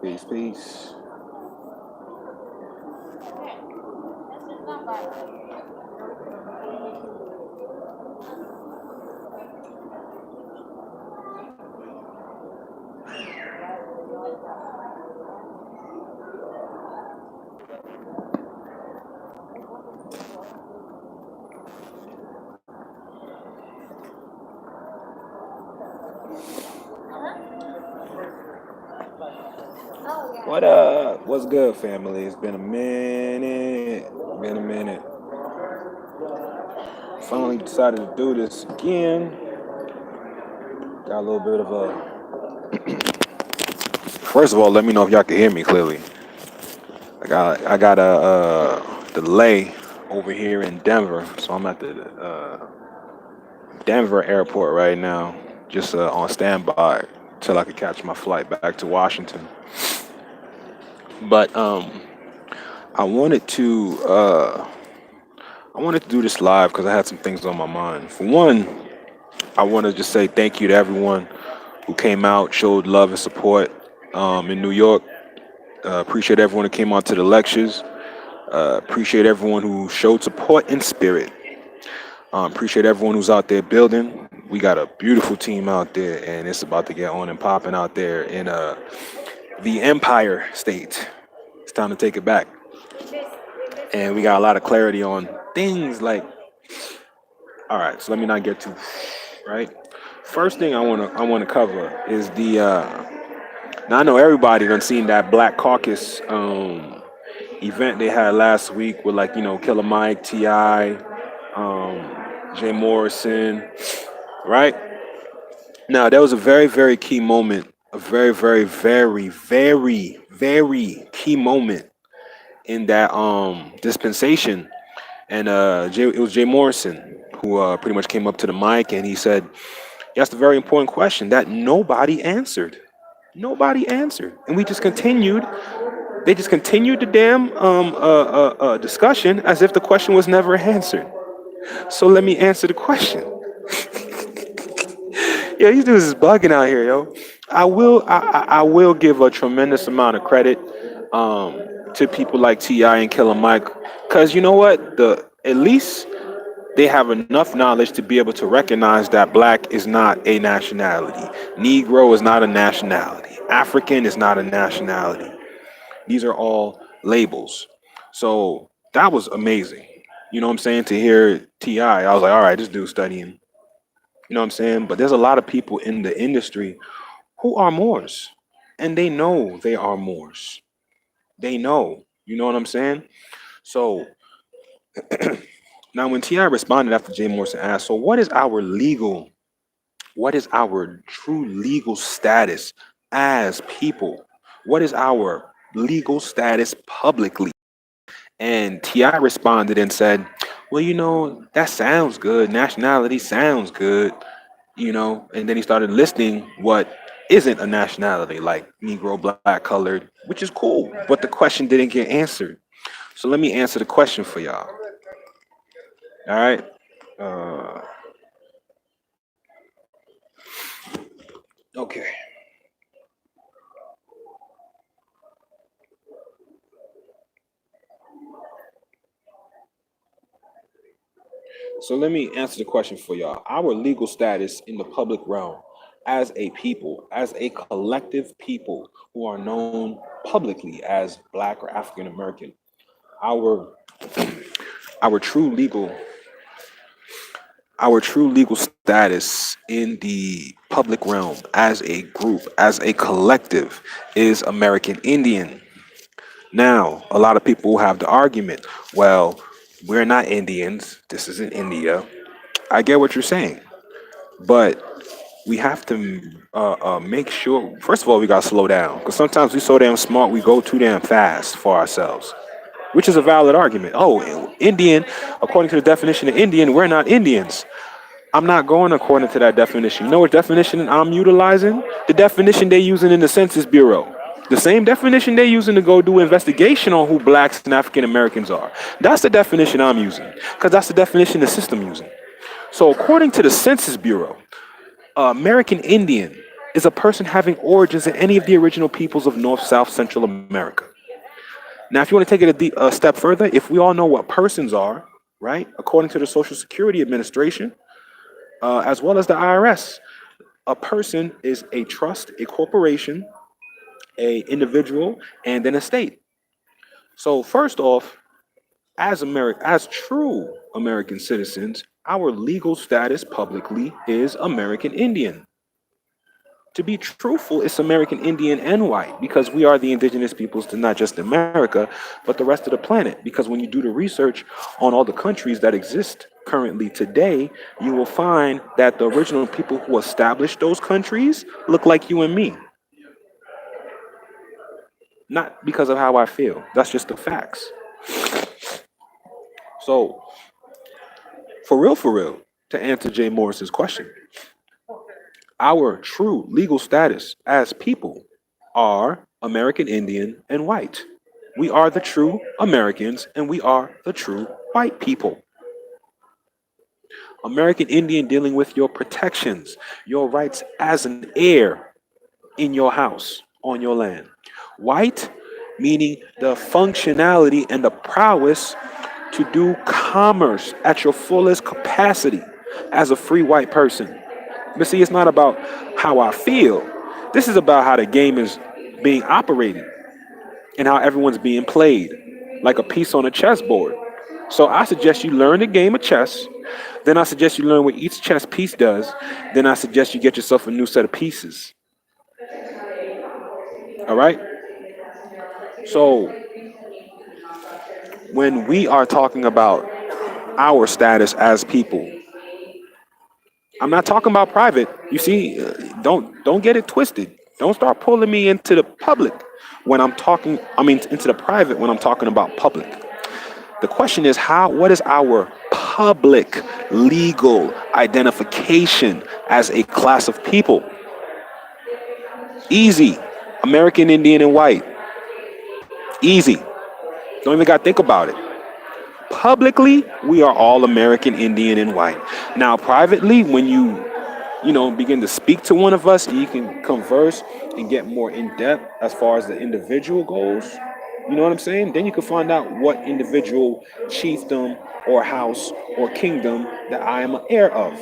Peace, peace. What up? What's good, family? It's been a minute. Been a minute. Finally decided to do this again. Got a little bit of a. First of all, let me know if y'all can hear me clearly. I got a delay over here in Denver, so I'm at the Denver airport right now, just on standby till I can catch my flight back to Washington. But I wanted to uh, I wanted to do this live because I had some things on my mind. For one, I want to just say thank you to everyone who came out, showed love and support in New York. Appreciate everyone who came out to the lectures. Appreciate everyone who showed support in spirit. Appreciate everyone who's out there building. We got a beautiful team out there, and it's about to get on and popping out there in the Empire State. It's time to take it back, and we got a lot of clarity on things like. All right, so let me not get too right. First thing I wanna cover is the. Now I know everybody done seen that Black Caucus event they had last week with like Killer Mike, Ti, Jay Morrison, right? Now there was a very very key moment, a very very very very very key moment in that dispensation, and it was Jay Morrison who pretty much came up to the mic and he said he asked a very important question that nobody answered. Nobody answered, and we just continued. They just continued the damn discussion as if the question was never answered. So let me answer the question. Yeah, these dudes is bugging out here, yo. I will give a tremendous amount of credit to people like Ti and Killer Mike, because you know what? At least they have enough knowledge to be able to recognize that black is not a nationality, Negro is not a nationality, African is not a nationality. These are all labels. So that was amazing. You know what I'm saying? To hear Ti, I was like, all right, this dude's studying. You know what I'm saying? But there's a lot of people in the industry who are Moors, and they know they are Moors. They know. You know what I'm saying? So now, when Ti responded after Jay Morrison asked, "So what is our true legal status as people? What is our legal status publicly?" And Ti responded and said, "Well, that sounds good. Nationality sounds good, And then he started listing what isn't a nationality, like Negro, black, colored, which is cool. But the question didn't get answered. So let me answer the question for y'all. All right. Uh, okay. So let me answer the question for y'all. Our legal status in the public realm as a people, as a collective people who are known publicly as Black or African American, our our true legal our true legal status in the public realm as a group, as a collective, is American Indian. Now, a lot of people have the argument, well, we're not Indians. This isn't India. I get what you're saying, but we have to make sure. First of all, we gotta slow down because sometimes we so damn smart, we go too damn fast for ourselves, which is a valid argument. Oh, Indian, according to the definition of Indian, we're not Indians. I'm not going according to that definition. You know what definition I'm utilizing? The definition they're using in the Census Bureau. The same definition they're using to go do investigation on who blacks and African Americans are. That's the definition I'm using, because that's the definition the system using. So according to the Census Bureau, American Indian is a person having origins in any of the original peoples of North, South, Central America. Now, if you want to take it a step further, if we all know what persons are, right, according to the Social Security Administration, as well as the IRS, a person is a trust, a corporation, a individual, and an estate. So first off, as true American citizens, our legal status publicly is American Indian. To be truthful, it's American Indian and white because we are the indigenous peoples to not just America, but the rest of the planet. Because when you do the research on all the countries that exist currently today, you will find that the original people who established those countries look like you and me. Not because of how I feel. That's just the facts. So, for real, to answer Jay Morris's question, our true legal status as people are American Indian and white. We are the true Americans and we are the true white people. American Indian dealing with your protections, your rights as an heir in your house, on your land. White, meaning the functionality and the prowess to do commerce at your fullest capacity as a free white person. But see, it's not about how I feel. This is about how the game is being operated and how everyone's being played, like a piece on a chessboard. So I suggest you learn the game of chess. Then I suggest you learn what each chess piece does. Then I suggest you get yourself a new set of pieces. All right? So when we are talking about our status as people, I'm not talking about private. You see, don't get it twisted. Don't start pulling me into the public when I'm talking. I mean, into the private when I'm talking about public. The question is how. What is our public legal identification as a class of people? Easy. American Indian and white. Easy. Don't even got to think about it. Publicly, we are all American Indian and white. Now, privately, when you begin to speak to one of us and you can converse and get more in depth as far as the individual goes, you know what I'm saying? Then you can find out what individual chiefdom or house or kingdom that I am an heir of.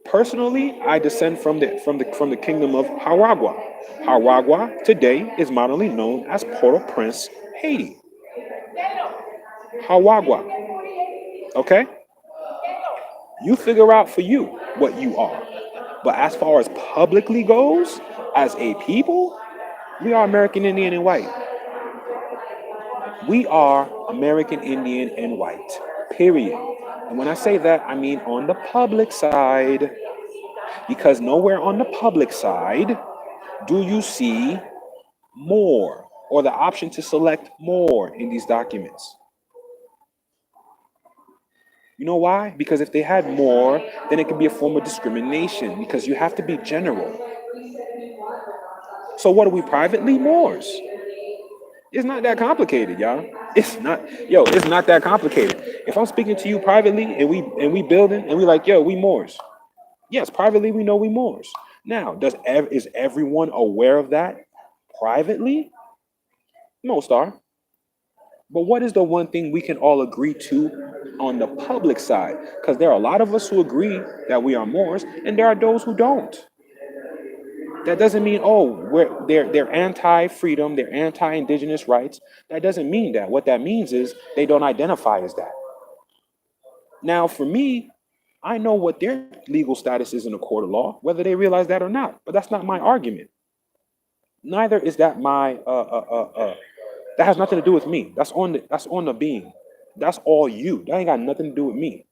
Personally, I descend from the kingdom of Haragua. Haragua today is modernly known as Port-au-Prince, Haiti. Haragua. Okay? You figure out for you what you are. But as far as publicly goes, as a people, we are American Indian and white. We are American Indian and white. Period. And when I say that, I mean on the public side. Because nowhere on the public side do you see more or the option to select more in these documents. You know why? Because if they had more, then it could be a form of discrimination because you have to be general. So what are we privately? Moors. It's not that complicated, y'all. It's not that complicated. If I'm speaking to you privately and we building and we like, yo, we Moors. Yes, privately we know we Moors. Now, is everyone aware of that privately? Most are. But what is the one thing we can all agree to on the public side? Because there are a lot of us who agree that we are Moors, and there are those who don't. That doesn't mean they're anti-freedom, they're anti-indigenous rights. That doesn't mean that. What that means is they don't identify as that. Now, for me, I know what their legal status is in a court of law, whether they realize that or not. But that's not my argument. Neither is that my that has nothing to do with me. That's on the being. That's all you. That ain't got nothing to do with me.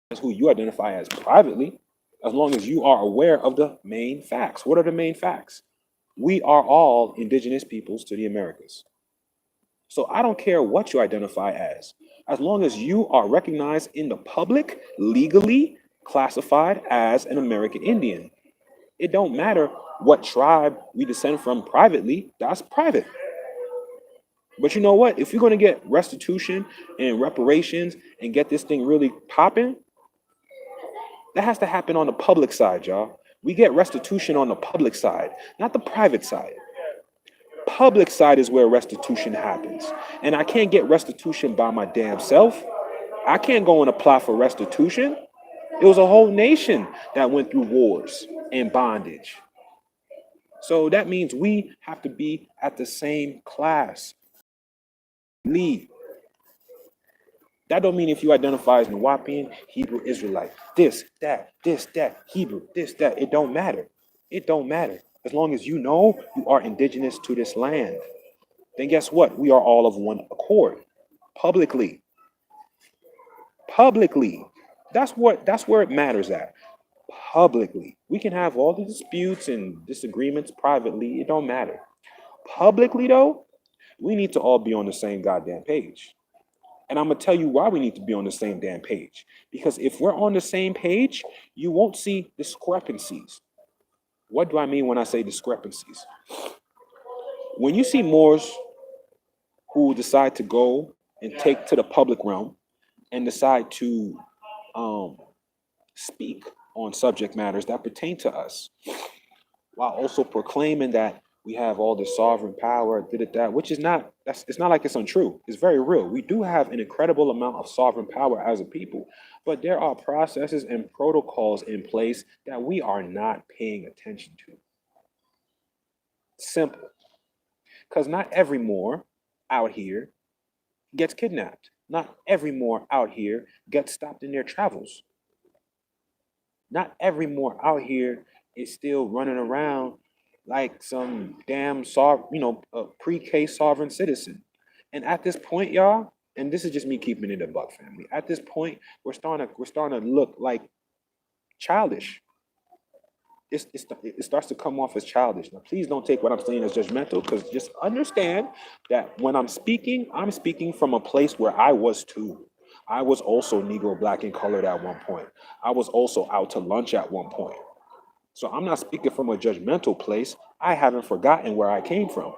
That's who you identify as privately, as long as you are aware of the main facts. What are the main facts? We are all indigenous peoples to the Americas. So I don't care what you identify as long as you are recognized in the public, legally classified as an American Indian. It don't matter what tribe we descend from privately. That's private. But you know what? If you're going to get restitution and reparations and get this thing really popping, that has to happen on the public side, y'all. We get restitution on the public side, not the private side. Public side is where restitution happens. And I can't get restitution by my damn self. I can't go and apply for restitution. It was a whole nation that went through wars and bondage. So that means we have to be at the same class. Lead. That don't mean if you identify as Nuwapian, Hebrew, Israelite, this, that, Hebrew, this, that. It don't matter. It don't matter. As long as you know you are indigenous to this land, then guess what? We are all of one accord. Publicly. Publicly. That's where it matters at. Publicly. We can have all the disputes and disagreements privately. It don't matter. Publicly, though, we need to all be on the same goddamn page. And I'm going to tell you why we need to be on the same damn page. Because if we're on the same page, you won't see discrepancies. What do I mean when I say discrepancies? When you see Moors who decide to go and take to the public realm and decide to speak on subject matters that pertain to us, while also proclaiming that we have all this sovereign power, which is not, it's not like it's untrue. It's very real. We do have an incredible amount of sovereign power as a people, but there are processes and protocols in place that we are not paying attention to. Simple. Because not every Moor out here gets kidnapped. Not every Moor out here gets stopped in their travels. Not every Moor out here is still running around like some damn pre-K sovereign citizen. And at this point, y'all, and this is just me keeping it a buck, family. At this point, we're starting to look like childish. It starts to come off as childish. Now, please don't take what I'm saying as judgmental, because just understand that when I'm speaking from a place where I was too. I was also Negro, black, and colored at one point. I was also out to lunch at one point. So I'm not speaking from a judgmental place. I haven't forgotten where I came from.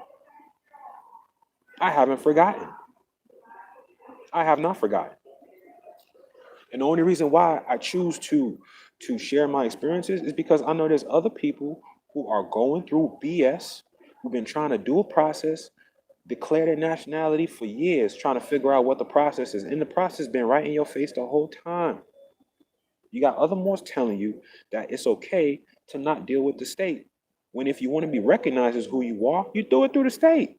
I haven't forgotten. I have not forgotten. And the only reason why I choose to share my experiences is because I know there's other people who are going through BS, who've been trying to do a process, declare their nationality for years, trying to figure out what the process is. And the process has been right in your face the whole time. You got other Moors telling you that it's okay to not deal with the state. When if you want to be recognized as who you are, you do it through the state.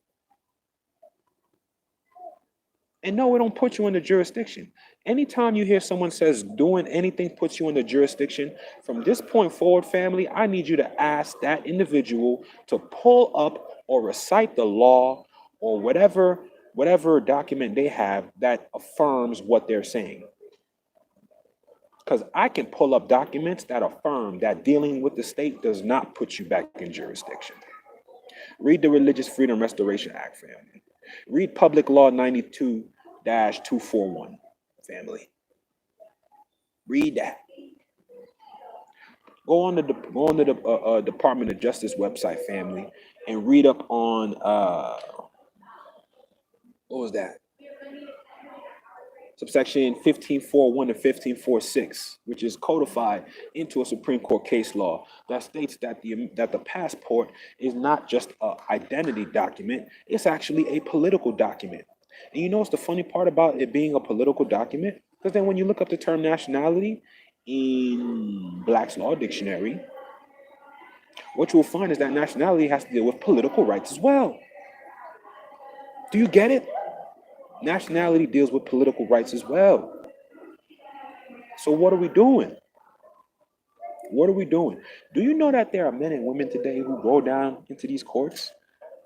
And no, it don't put you in the jurisdiction. Anytime you hear someone says doing anything puts you in the jurisdiction, from this point forward, family, I need you to ask that individual to pull up or recite the law or whatever document they have that affirms what they're saying. Because I can pull up documents that affirm that dealing with the state does not put you back in jurisdiction. Read the Religious Freedom Restoration Act, family. Read Public Law 92-241, family. Read that. Go on the Department of Justice website, family, and read up on what was that? Subsection 1541 to 1546, which is codified into a Supreme Court case law that states that the passport is not just an identity document, it's actually a political document. And you know what's the funny part about it being a political document? Because then when you look up the term nationality in Black's Law Dictionary, what you'll find is that nationality has to deal with political rights as well. Do you get it? Nationality deals with political rights as well. So what are we doing? What are we doing? Do you know that there are men and women today who go down into these courts,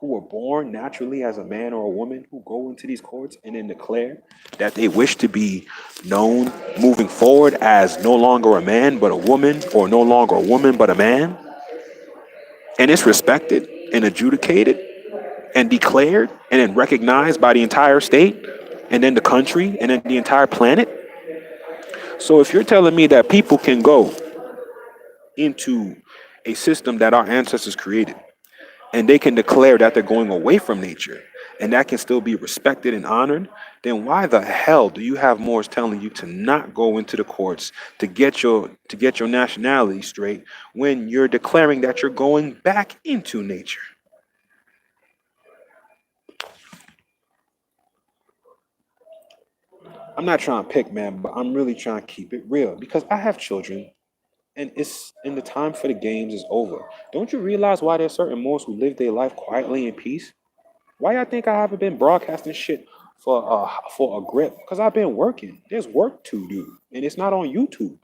who were born naturally as a man or a woman, who go into these courts and then declare that they wish to be known moving forward as no longer a man but a woman, or no longer a woman but a man? And it's respected and adjudicated and declared and then recognized by the entire state and then the country and then the entire planet. So if you're telling me that people can go into a system that our ancestors created, and they can declare that they're going away from nature, and that can still be respected and honored, then why the hell do you have Moors telling you to not go into the courts to get your nationality straight when you're declaring that you're going back into nature? I'm not trying to pick, man, but I'm really trying to keep it real because I have children, and the time for the games is over. Don't you realize why there's certain Moors who live their life quietly in peace? Why I think I haven't been broadcasting shit for a grip? Because I've been working. There's work to do, and it's not on YouTube.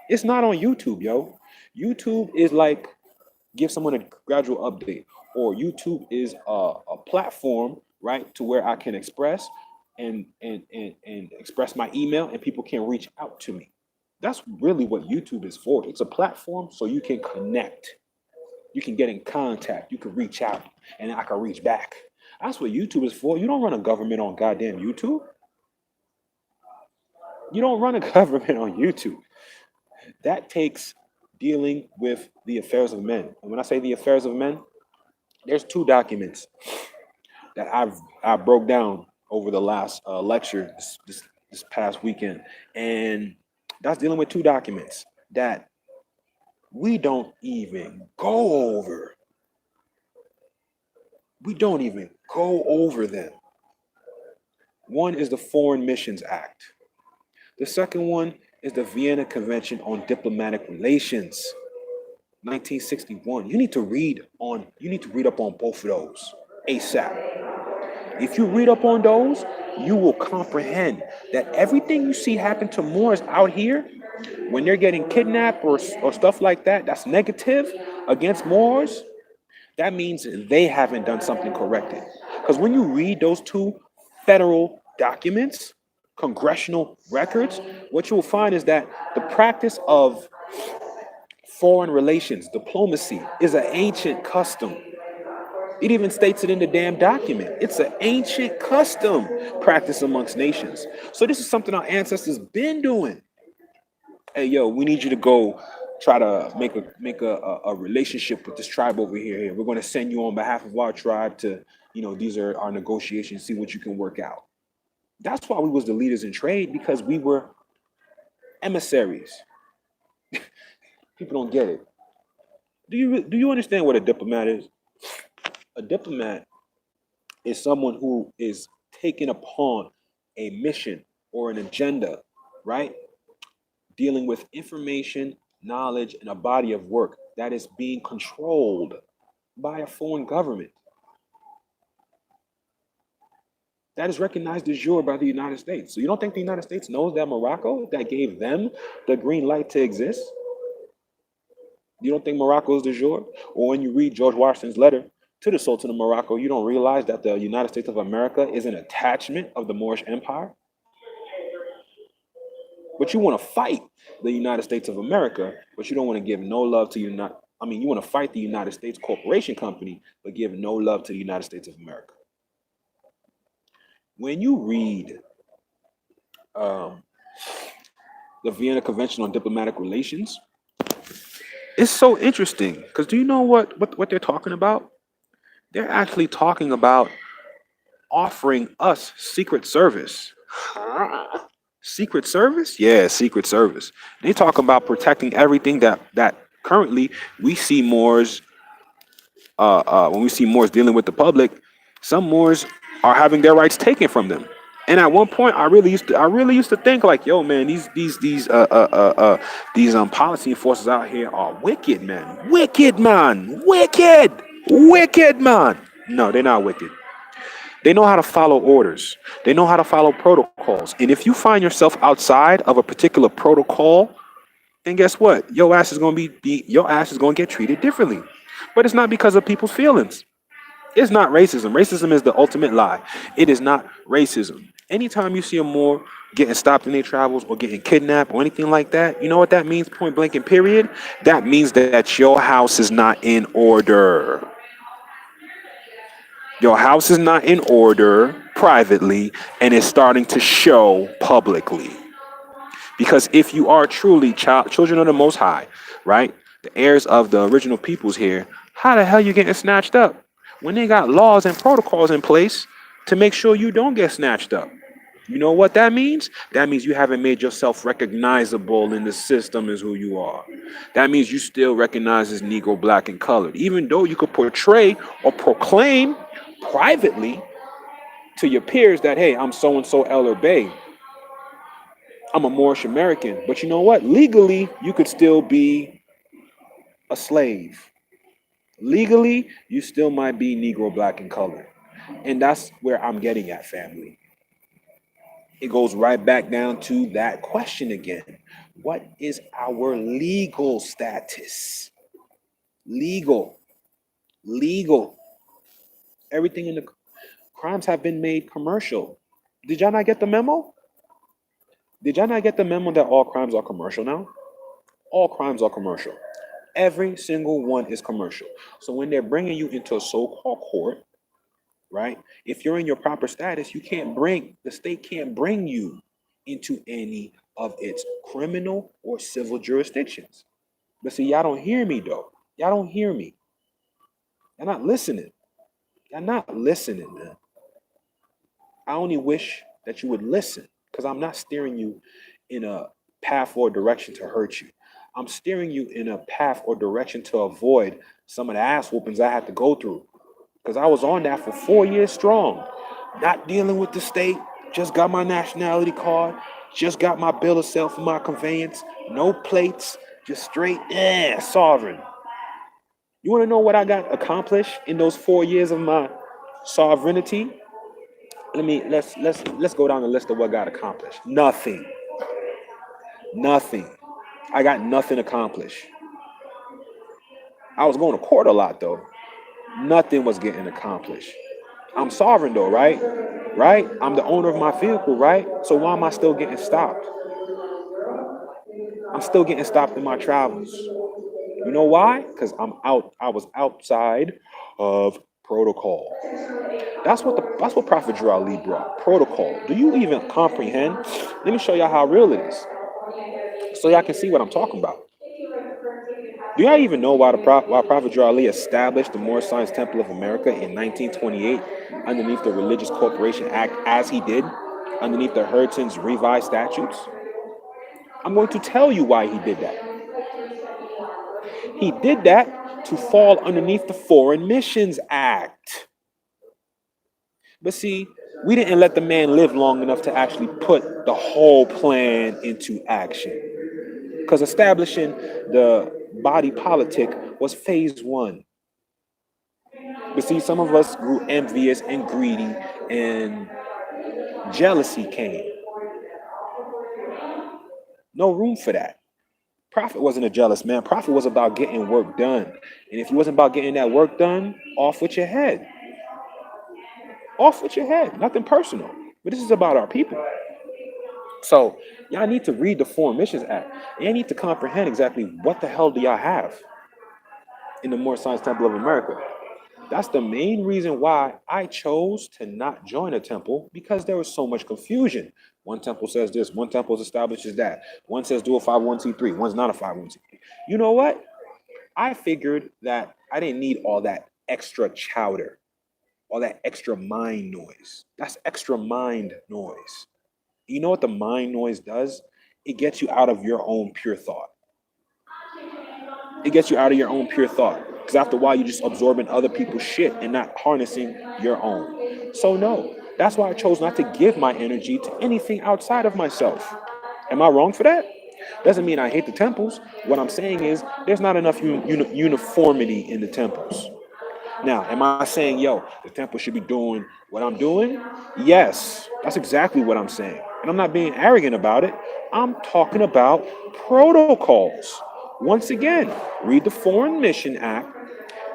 It's not on YouTube, yo. YouTube is like give someone a gradual update, or YouTube is a platform, right, to where I can express and express my email, and people can reach out to me. That's really what YouTube is for. It's a platform so you can connect, you can get in contact, you can reach out, and I can reach back. That's what YouTube is for. You don't run a government on goddamn YouTube. You don't run a government on YouTube. That takes dealing with the affairs of men. And when I say the affairs of men, there's two documents that I broke down over the last lecture this past weekend, and that's dealing with two documents that we don't even go over. We don't even go over them. One is the Foreign Missions Act. The second one is the Vienna Convention on Diplomatic Relations, 1961. You need to read up on both of those ASAP. If you read up on those, you will comprehend that everything you see happen to Moors out here when they're getting kidnapped or stuff like that, that's negative against Moors, that means they haven't done something corrected. Because when you read those two federal documents, congressional records, what you will find is that the practice of foreign relations, diplomacy, is an ancient custom. It even states it in the damn document. It's an ancient custom practice amongst nations. So this is something our ancestors been doing. Hey, yo, we need you to go try to make a relationship with this tribe over here. Here, we're going to send you on behalf of our tribe to, these are our negotiations. See what you can work out. That's why we was the leaders in trade, because we were emissaries. People don't get it. Do you understand what a diplomat is? A diplomat is someone who is taken upon a mission or an agenda, right? Dealing with information, knowledge, and a body of work that is being controlled by a foreign government. That is recognized de jure by the United States. So you don't think the United States knows that Morocco, that gave them the green light to exist? You don't think Morocco is de jure? Or when you read George Washington's letter to the Sultan of Morocco, you don't realize that the United States of America is an attachment of the Moorish Empire? But you want to fight the United States of America, but you don't want to give no love to you want to fight the United States Corporation Company, but give no love to the United States of America. When you read um, the Vienna Convention on Diplomatic Relations, it's so interesting because do you know what they're talking about? They're actually talking about offering us secret service. Secret service? Yeah, secret service. They talk about protecting everything that currently we see Moors. When we see Moors dealing with the public, some Moors are having their rights taken from them. And at one point, I really used to think like, yo, man, these policy enforcers out here are wicked, man, wicked, man, wicked, wicked, man. No, they're not wicked. They know how to follow orders. They know how to follow protocols. And if you find yourself outside of a particular protocol, then guess what? Your ass is going to get treated differently. But it's not because of people's feelings. It's not racism. Racism is the ultimate lie. It is not racism. Anytime you see a Moor getting stopped in their travels or getting kidnapped or anything like that, you know what that means, point blank and period? That means that your house is not in order. Your house is not in order privately, and it's starting to show publicly. Because if you are truly children of the Most High, right? the heirs of the original peoples here, how the hell you getting snatched up when they got laws and protocols in place to make sure you don't get snatched up? You know what that means? That means you haven't made yourself recognizable in the system as who you are. That means you still recognize as Negro, black, and colored, even though you could portray or proclaim privately to your peers that, hey, I'm so and so L or Bay. I'm a Moorish American. But you know what? Legally, you could still be a slave. Legally, you still might be Negro, black, and colored. And that's where I'm getting at, family. It goes right back down to that question again. What is our legal status? Legal. Legal. Everything in the crimes have been made commercial. Did y'all not get the memo? Did y'all not get the memo that all crimes are commercial now? All crimes are commercial. Every single one is commercial. So when they're bringing you into a so-called court, right? If you're in your proper status, the state can't bring you into any of its criminal or civil jurisdictions. But see, y'all don't hear me though. Y'all don't hear me. Y'all not listening. Y'all not listening, man. I only wish that you would listen because I'm not steering you in a path or direction to hurt you. I'm steering you in a path or direction to avoid some of the ass whoopings I had to go through because I was on that for 4 years strong, not dealing with the state. Just got my nationality card, just got my bill of sale for my conveyance, no plates, just straight, sovereign. You want to know what I got accomplished in those 4 years of my sovereignty? Let's go down the list of what got accomplished. Nothing. Nothing. I got nothing accomplished. I was going to court a lot though. Nothing was getting accomplished. I'm sovereign though, right? Right? I'm the owner of my vehicle, right? So why am I still getting stopped? I'm still getting stopped in my travels. You know why? Because I was outside of protocol. That's what Prophet Ali brought. Protocol. Do you even comprehend? Let me show y'all how real it is. So y'all can see what I'm talking about. Do y'all even know why Prophet Ali established the Moorish Science Temple of America in 1928 underneath the Religious Corporation Act as he did, underneath the Hurton's revised statutes? I'm going to tell you why he did that. He did that to fall underneath the Foreign Missions Act. But see, we didn't let the man live long enough to actually put the whole plan into action. Because establishing the body politic was phase one. But see, some of us grew envious and greedy, and jealousy came. No room for that. Prophet wasn't a jealous man. Prophet was about getting work done. And if you wasn't about getting that work done, off with your head. Off with your head. Nothing personal. But this is about our people. So y'all need to read the Foreign Missions Act. Y'all need to comprehend exactly what the hell do y'all have in the Moorish Science Temple of America. That's the main reason why I chose to not join a temple, because there was so much confusion. One temple says this, one temple establishes that. One says do a 501c3, one's not a 501c3. You know what? I figured that I didn't need all that extra chowder, all that extra mind noise. That's extra mind noise. You know what the mind noise does? It gets you out of your own pure thought. It gets you out of your own pure thought. Because after a while, you're just absorbing other people's shit and not harnessing your own. So, no, that's why I chose not to give my energy to anything outside of myself. Am I wrong for that? Doesn't mean I hate the temples. What I'm saying is there's not enough uniformity in the temples. Now, am I saying, yo, the temple should be doing what I'm doing? Yes, that's exactly what I'm saying. And I'm not being arrogant about it. I'm talking about protocols. Once again, read the Foreign Mission Act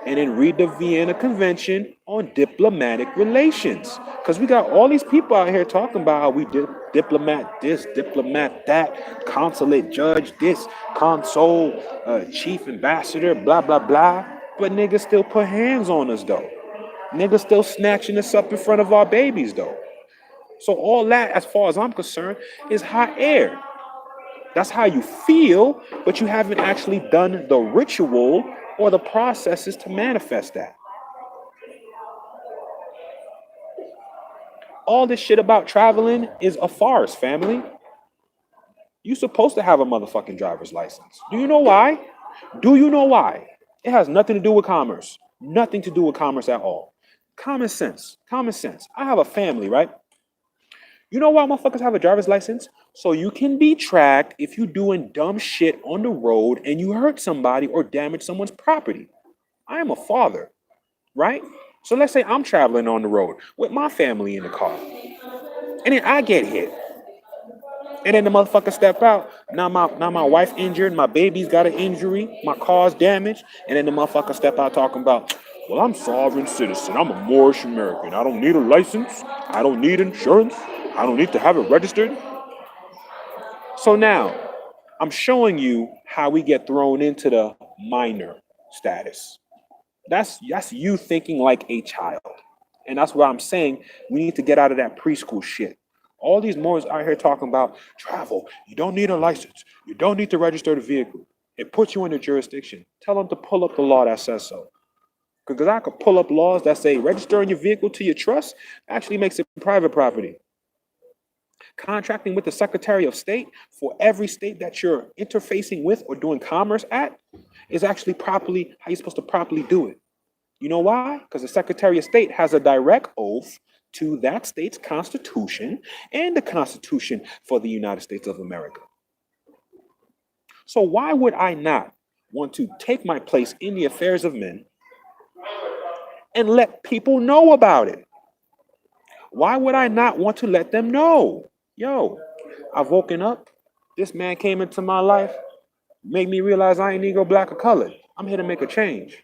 and then read the Vienna Convention on Diplomatic Relations. Because we got all these people out here talking about how we diplomat this, diplomat that, consulate judge this, consul, chief ambassador, blah, blah, blah. But niggas still put hands on us, though. Niggas still snatching us up in front of our babies, though. So all that, as far as I'm concerned, is hot air. That's how you feel, but you haven't actually done the ritual or the processes to manifest that. All this shit about traveling is a farce, family. You're supposed to have a motherfucking driver's license. Do you know why? Do you know why? It has nothing to do with commerce. Nothing to do with commerce at all. Common sense. Common sense. I have a family, right? You know why motherfuckers have a driver's license? So you can be tracked if you doing dumb shit on the road and you hurt somebody or damage someone's property. I am a father, right? So let's say I'm traveling on the road with my family in the car, and then I get hit. And then the motherfucker step out. Now my wife injured, my baby's got an injury, my car's damaged, and then the motherfucker step out talking about, well, I'm sovereign citizen. I'm a Moorish American. I don't need a license. I don't need insurance. I don't need to have it registered. So now I'm showing you how we get thrown into the minor status. That's you thinking like a child. And that's why I'm saying we need to get out of that preschool shit. All these Moors out here talking about travel. You don't need a license. You don't need to register the vehicle. It puts you in the jurisdiction. Tell them to pull up the law that says so. Because I could pull up laws that say registering your vehicle to your trust actually makes it private property. Contracting with the Secretary of State for every state that you're interfacing with or doing commerce at is actually properly how you're supposed to properly do it. You know why? Because the Secretary of State has a direct oath to that state's constitution and the Constitution for the United States of America. So why would I not want to take my place in the affairs of men and let people know about it? Why would I not want to let them know? Yo, I've woken up. This man came into my life, made me realize I ain't Negro, black, or colored. I'm here to make a change.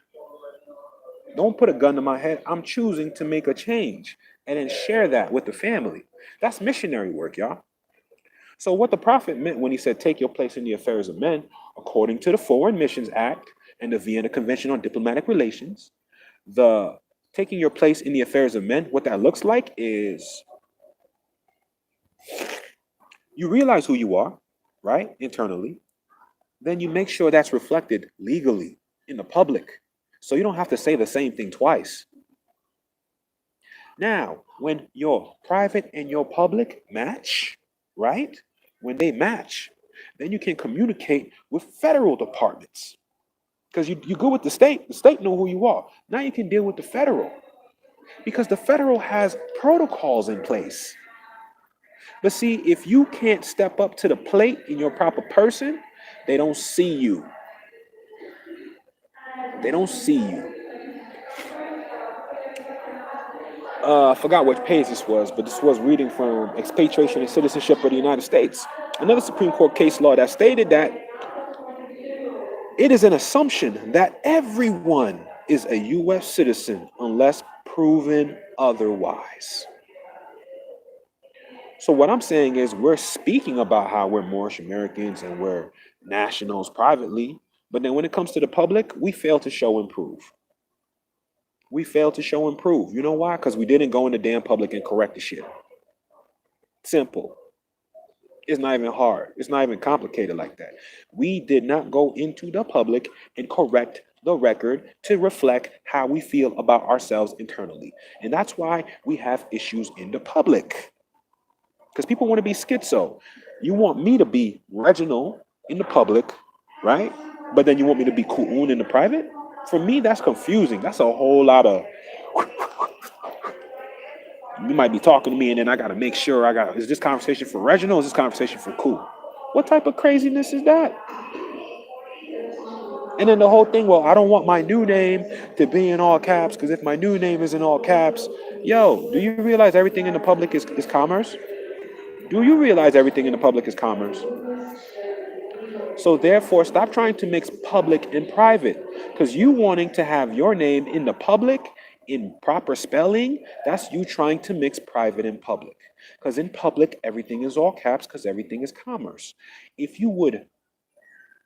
Don't put a gun to my head. I'm choosing to make a change and then share that with the family. That's missionary work, y'all. So what the prophet meant when he said, take your place in the affairs of men, according to the Foreign Missions Act and the Vienna Convention on Diplomatic Relations, the taking your place in the affairs of men, what that looks like is you realize who you are, right? Internally. Then you make sure that's reflected legally in the public. So you don't have to say the same thing twice. Now, when your private and your public match, right? When they match, then you can communicate with federal departments. Because you go with the state know who you are. Now you can deal with the federal. Because the federal has protocols in place. But see, if you can't step up to the plate in your proper person, they don't see you. They don't see you. I forgot which page this was, but this was reading from Expatriation and Citizenship of the United States. Another Supreme Court case law that stated that it is an assumption that everyone is a U.S. citizen unless proven otherwise. So what I'm saying is we're speaking about how we're Moorish Americans and we're nationals privately, but then when it comes to the public, we fail to show and prove. We failed to show and prove. You know why? Because we didn't go in the damn public and correct the shit. Simple. It's not even hard. It's not even complicated like that. We did not go into the public and correct the record to reflect how we feel about ourselves internally. And that's why we have issues in the public. Because people want to be schizo. You want me to be Reginald in the public, right? But then you want me to be Ku'un in the private? For me, that's confusing. That's a whole lot of you might be talking to me and then I gotta make sure is this conversation for Reginald or is this conversation for Cool? What type of craziness is that? And then the whole thing, well, I don't want my new name to be in all caps because if my new name is in all caps, yo, do you realize everything in the public is commerce? Do you realize everything in the public is commerce? So therefore, stop trying to mix public and private because you wanting to have your name in the public in proper spelling, that's you trying to mix private and public. Because in public, everything is all caps because everything is commerce. If you would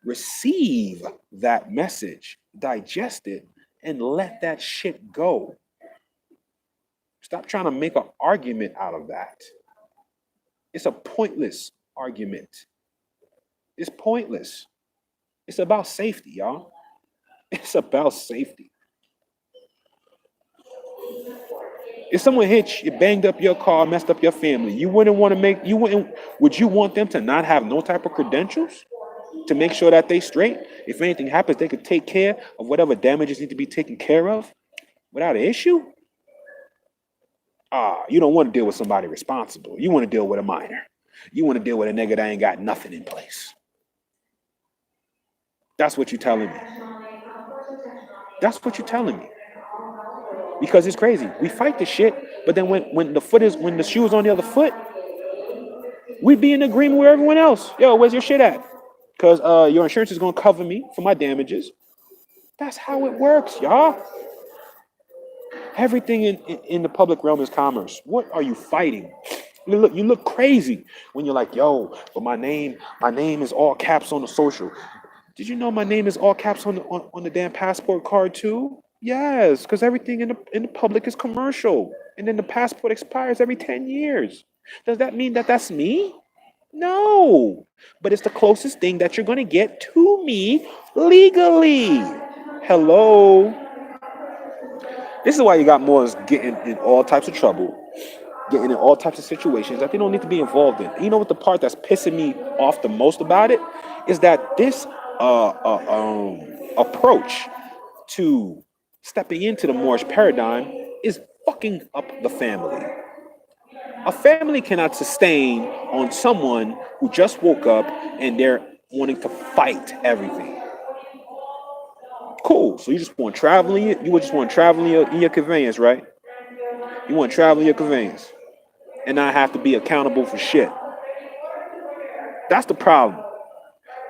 receive that message, digest it, and let that shit go. Stop trying to make an argument out of that. It's a pointless argument. It's pointless. It's about safety, y'all. It's about safety. If someone hit you, banged up your car, messed up your family, you wouldn't want to make you wouldn't would you want them to not have no type of credentials to make sure that they straight? If anything happens, they could take care of whatever damages need to be taken care of without an issue? You don't want to deal with somebody responsible. You want to deal with a minor. You want to deal with a nigga that ain't got nothing in place. That's what you're telling me. That's what you're telling me. Because it's crazy. We fight the shit, but then when the shoe is on the other foot, we be in agreement with everyone else. Yo, where's your shit at? Because your insurance is gonna cover me for my damages. That's how it works, y'all. Everything in the public realm is commerce. What are you fighting? You look crazy when you're like, yo, but my name is all caps on the social. Did you know my name is all caps on the damn passport card too? Yes, because everything in the public is commercial, and then the passport expires every 10 years. Does that mean that that's me? No, but it's the closest thing that you're gonna get to me legally. Hello. This is why you got Moors getting in all types of trouble, getting in all types of situations that they don't need to be involved in. You know what the part that's pissing me off the most about it is that this approach to stepping into the Moorish paradigm is fucking up the family. A family cannot sustain on someone who just woke up and they're wanting to fight everything. Cool. So you just want traveling. You would just want traveling in your conveyance, right? You want to travel in your conveyance and not have to be accountable for shit. That's the problem.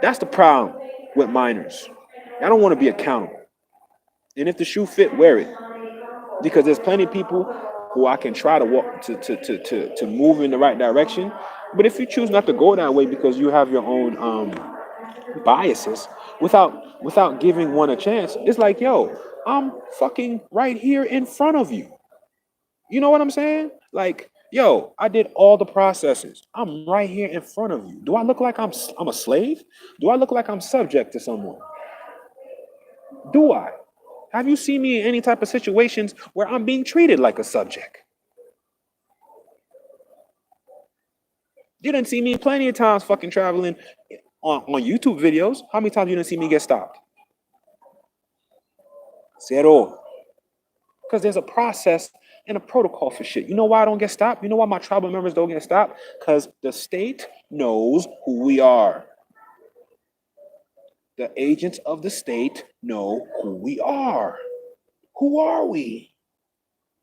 That's the problem with minors. I don't want to be accountable. And if the shoe fit, wear it. Because there's plenty of people who I can try to walk to move in the right direction. But if you choose not to go that way because you have your own biases, without giving one a chance, it's like, yo, I'm fucking right here in front of you. You know what I'm saying? Like, yo, I did all the processes. I'm right here in front of you. Do I look like I'm a slave? Do I look like I'm subject to someone? Do I? Have you seen me in any type of situations where I'm being treated like a subject? You didn't see me plenty of times fucking traveling on YouTube videos. How many times you didn't see me get stopped? Zero. Because there's a process and a protocol for shit. You know why I don't get stopped? You know why my tribal members don't get stopped? Because the state knows who we are. The agents of the state know who we are. Who are we?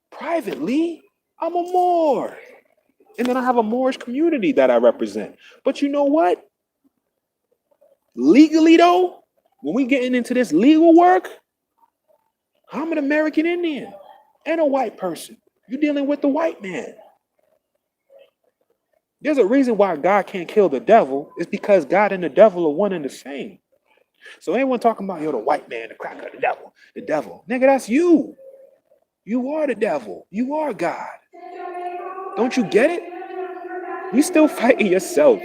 Privately, I'm a Moor. And then I have a Moorish community that I represent. But you know what? Legally, though, when we getting into this legal work, I'm an American Indian and a white person. You're dealing with the white man. There's a reason why God can't kill the devil. It's because God and the devil are one and the same. So anyone talking about, yo, the white man, the cracker, the devil. Nigga, that's you. You are the devil. You are God. Don't you get it? You still fighting yourself.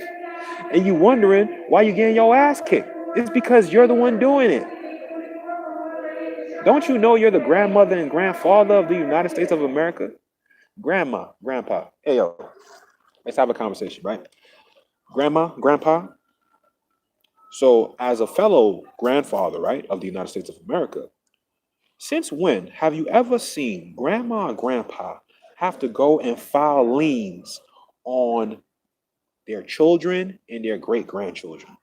And you wondering why you getting your ass kicked. It's because you're the one doing it. Don't you know you're the grandmother and grandfather of the United States of America? Grandma, grandpa. Hey, yo, let's have a conversation, right? Grandma, grandpa. So, as a fellow grandfather, right, of the United States of America, since when have you ever seen grandma and grandpa have to go and file liens on their children and their great grandchildren?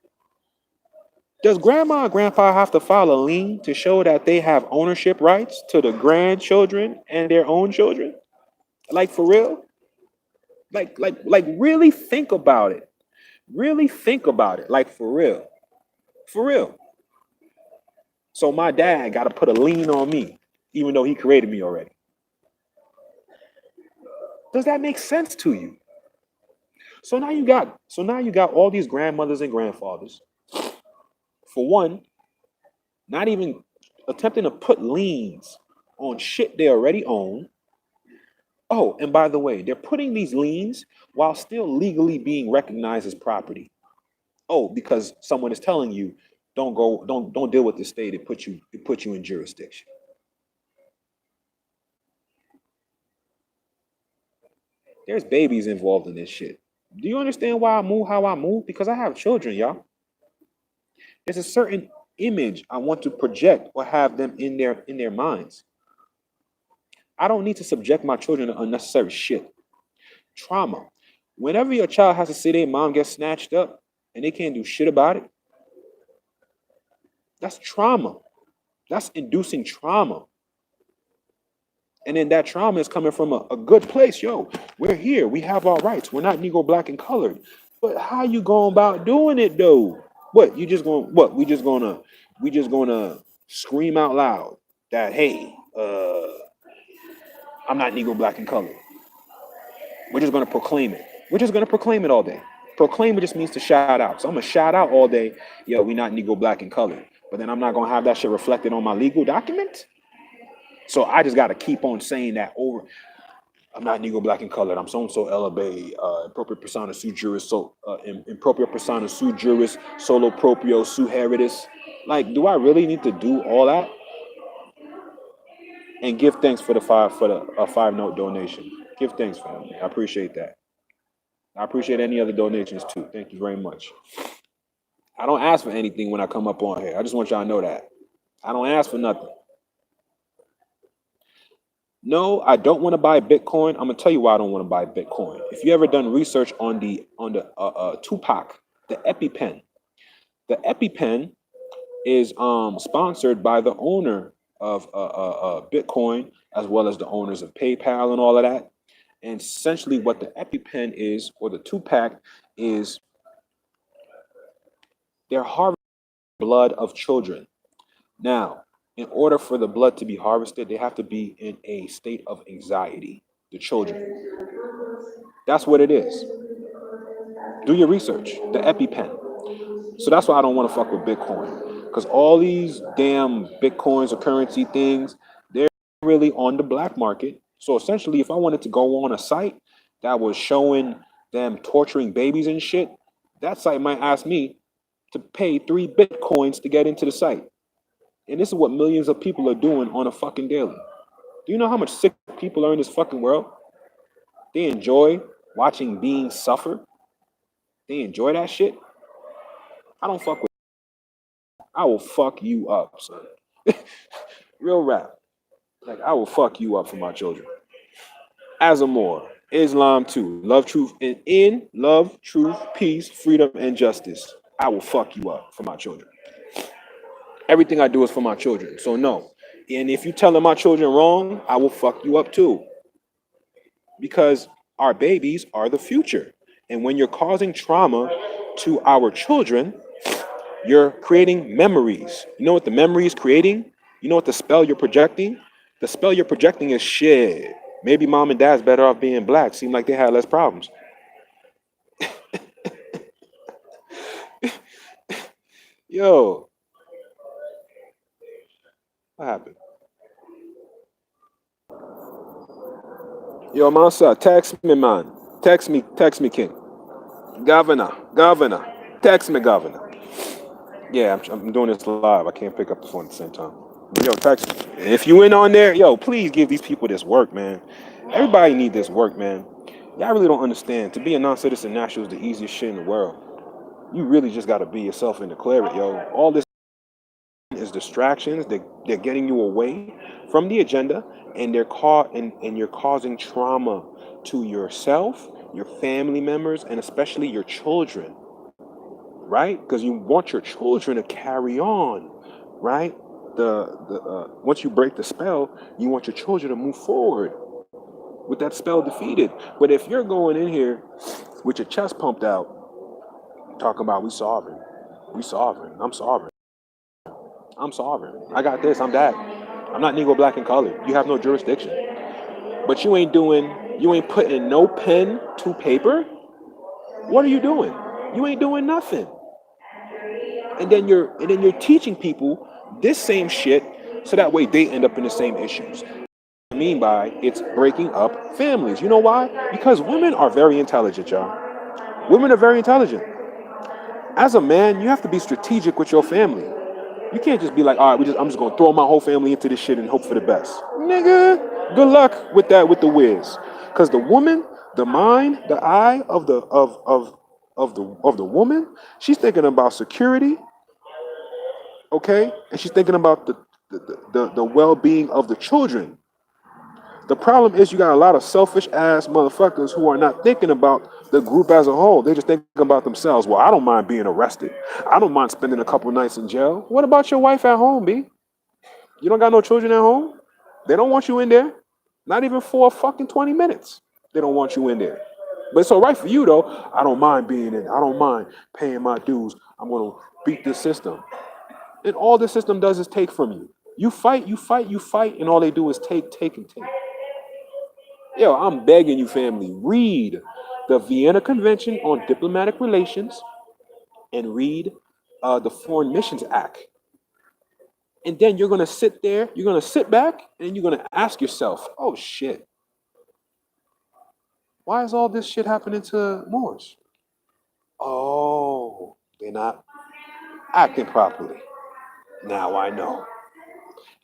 Does grandma and grandpa have to file a lien to show that they have ownership rights to the grandchildren and their own children? Like for real? Like really think about it. Really think about it. Like for real. For real. So my dad got to put a lien on me, even though he created me already. Does that make sense to you? So now you got all these grandmothers and grandfathers. For one, not even attempting to put liens on shit they already own. Oh, and by the way, they're putting these liens while still legally being recognized as property. Oh, because someone is telling you, don't deal with the state. It puts you in jurisdiction. There's babies involved in this shit. Do you understand why I move how I move? Because I have children, y'all. There's a certain image I want to project or have them in their minds. I don't need to subject my children to unnecessary shit. Trauma. Whenever your child has to see their mom get snatched up and they can't do shit about it, that's trauma. That's inducing trauma. And then that trauma is coming from a good place. Yo, we're here. We have our rights. We're not Negro, black, and colored. But how you going about doing it though? What you just going? What we just gonna scream out loud that hey, I'm not Negro, black, and colored. We're just gonna proclaim it. We're just gonna proclaim it all day. Proclaim it just means to shout out. So I'm gonna shout out all day. Yo, we not Negro, black, and colored. But then I'm not gonna have that shit reflected on my legal document. So I just gotta keep on saying that over. I'm not Negro, black, and colored. I'm so and so LB, impropriate persona sui juris, so impropriate persona sui juris, solo proprio sui heritis. Like, do I really need to do all that? And give thanks for the 5 note donation. Give thanks for that. I appreciate that. I appreciate any other donations too. Thank you very much. I don't ask for anything when I come up on here. I just want y'all to know that. I don't ask for nothing. No, I don't want to buy Bitcoin. I'm gonna tell you why I don't want to buy Bitcoin. If you ever done research on the Tupac, the EpiPen is sponsored by the owner of Bitcoin as well as the owners of PayPal and all of that. And essentially, what the EpiPen is, or the Tupac, is they're harvesting blood of children. Now, in order for the blood to be harvested, they have to be in a state of anxiety. The children. That's what it is. Do your research. The EpiPen. So that's why I don't want to fuck with Bitcoin, because all these damn Bitcoins or currency things, they're really on the black market. So essentially, if I wanted to go on a site that was showing them torturing babies and shit, that site might ask me to pay 3 Bitcoins to get into the site. And this is what millions of people are doing on a fucking daily. Do you know how much sick people are in this fucking world? They enjoy watching beings suffer. They enjoy that shit. I don't fuck with. I will fuck you up, son. Real rap. Like, I will fuck you up for my children. As a more. Islam too. Love, truth, and in love, truth, peace, freedom, and justice. I will fuck you up for my children. Everything I do is for my children. So no. And if you telling my children wrong, I will fuck you up too. Because our babies are the future. And when you're causing trauma to our children, you're creating memories. You know what the memory is creating? You know what the spell you're projecting? The spell you're projecting is shit. Maybe mom and dad's better off being black. Seem like they had less problems. Yo, what happened? Yo, Mansa, text me, man. Text me, King. Governor. Text me, Governor. Yeah, I'm doing this live. I can't pick up the phone at the same time. Yo, text me. If you in on there, yo, please give these people this work, man. Everybody need this work, man. Y'all really don't understand. To be a non-citizen national is the easiest shit in the world. You really just got to be yourself and declare it, yo. All this is distractions. They're getting you away from the agenda, and they're caught, and you're causing trauma to yourself, your family members, and especially your children, right? Because you want your children to carry on, right? The once you break the spell, you want your children to move forward with that spell defeated. But if you're going in here with your chest pumped out, talking about we sovereign, I'm sovereign, I got this, I'm that, I'm not Negro, black, and colored, you have no jurisdiction. But you ain't putting no pen to paper. What are you doing? You ain't doing nothing. And then you're teaching people this same shit so that way they end up in the same issues. What I mean by it's breaking up families. You know why? Because women are very intelligent, y'all. Women are very intelligent. As a man, you have to be strategic with your family. You can't just be like, all right, I'm just gonna throw my whole family into this shit and hope for the best. Nigga, good luck with that with the whiz. Cause the woman, the mind, the eye of the woman, she's thinking about security, okay? And she's thinking about the well-being of the children. The problem is you got a lot of selfish ass motherfuckers who are not thinking about the group as a whole. They just think about themselves. Well, I don't mind being arrested. I don't mind spending a couple nights in jail. What about your wife at home, B? You don't got no children at home? They don't want you in there. Not even for fucking 20 minutes. They don't want you in there. But it's all right for you though. I don't mind being in. I don't mind paying my dues. I'm gonna beat this system. And all the system does is take from you. You fight, you fight, you fight, and all they do is take, take, and take. Yo, I'm begging you, family, read the Vienna Convention on Diplomatic Relations and read the Foreign Missions Act. And then you're going to sit there, you're going to sit back, and you're going to ask yourself, oh shit, why is all this shit happening to Moors? Oh, they're not acting properly. Now I know.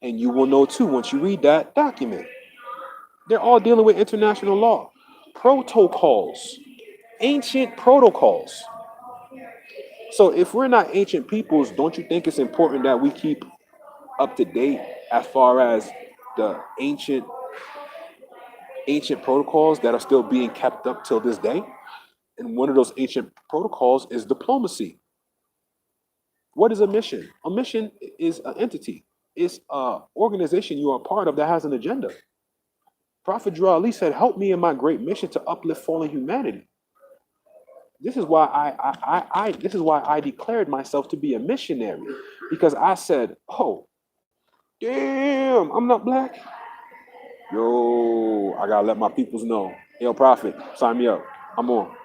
And you will know too once you read that document. They're all dealing with international law, protocols, ancient protocols. So if we're not ancient peoples, don't you think it's important that we keep up to date as far as the ancient protocols that are still being kept up till this day? And one of those ancient protocols is diplomacy. What is a mission? A mission is an entity. It's an organization you are a part of that has an agenda. Prophet Drew Ali said, "Help me in my great mission to uplift fallen humanity." This is why I declared myself to be a missionary, because I said, "Oh, damn, I'm not black. Yo, I gotta let my peoples know. Yo, Prophet, sign me up. I'm on.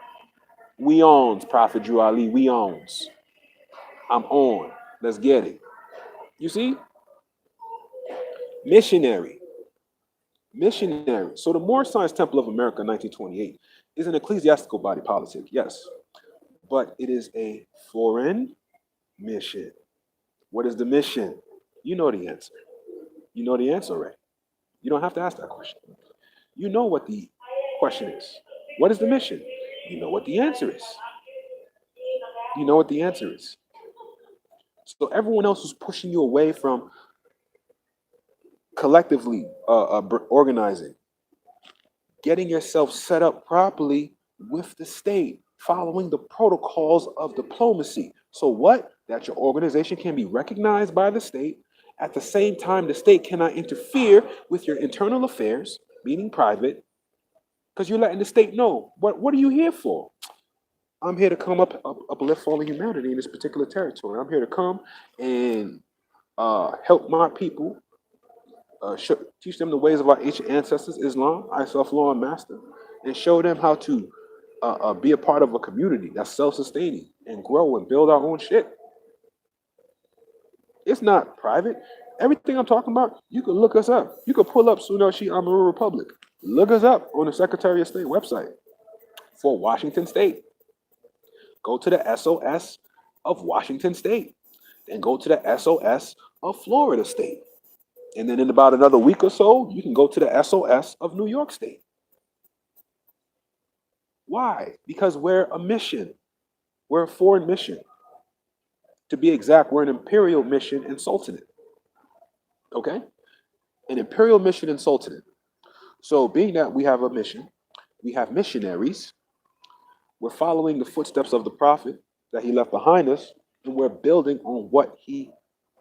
We owns, Prophet Drew Ali. We owns. I'm on. Let's get it. You see, missionary, missionary. So the Moorish Science Temple of America, 1928, is an ecclesiastical body politic, yes, but it is a foreign mission. What is the mission? You know the answer. You know the answer, right? You don't have to ask that question. You know what the question is. What is the mission? You know what the answer is. You know what the answer is. So everyone else who's pushing you away from collectively organizing, getting yourself set up properly with the state, following the protocols of diplomacy. So what? That your organization can be recognized by the state. At the same time, the state cannot interfere with your internal affairs, meaning private, because you're letting the state know, what are you here for? I'm here to come uplift fallen humanity in this particular territory. I'm here to come and help my people, teach them the ways of our ancient ancestors, Islam, Ancestral and Master, and show them how to be a part of a community that's self-sustaining and grow and build our own shit. It's not private. Everything I'm talking about, you can look us up. You can pull up Sunashi Amaru Republic. Look us up on the Secretary of State website for Washington State. Go to the SOS of Washington State, and go to the SOS of Florida State. And then in about another week or so, you can go to the SOS of New York State. Why? Because we're a mission. We're a foreign mission. To be exact, we're an imperial mission in Sultanate. Okay? An imperial mission in Sultanate. So being that we have a mission, we have missionaries, we're following the footsteps of the prophet that he left behind us, and we're building on what he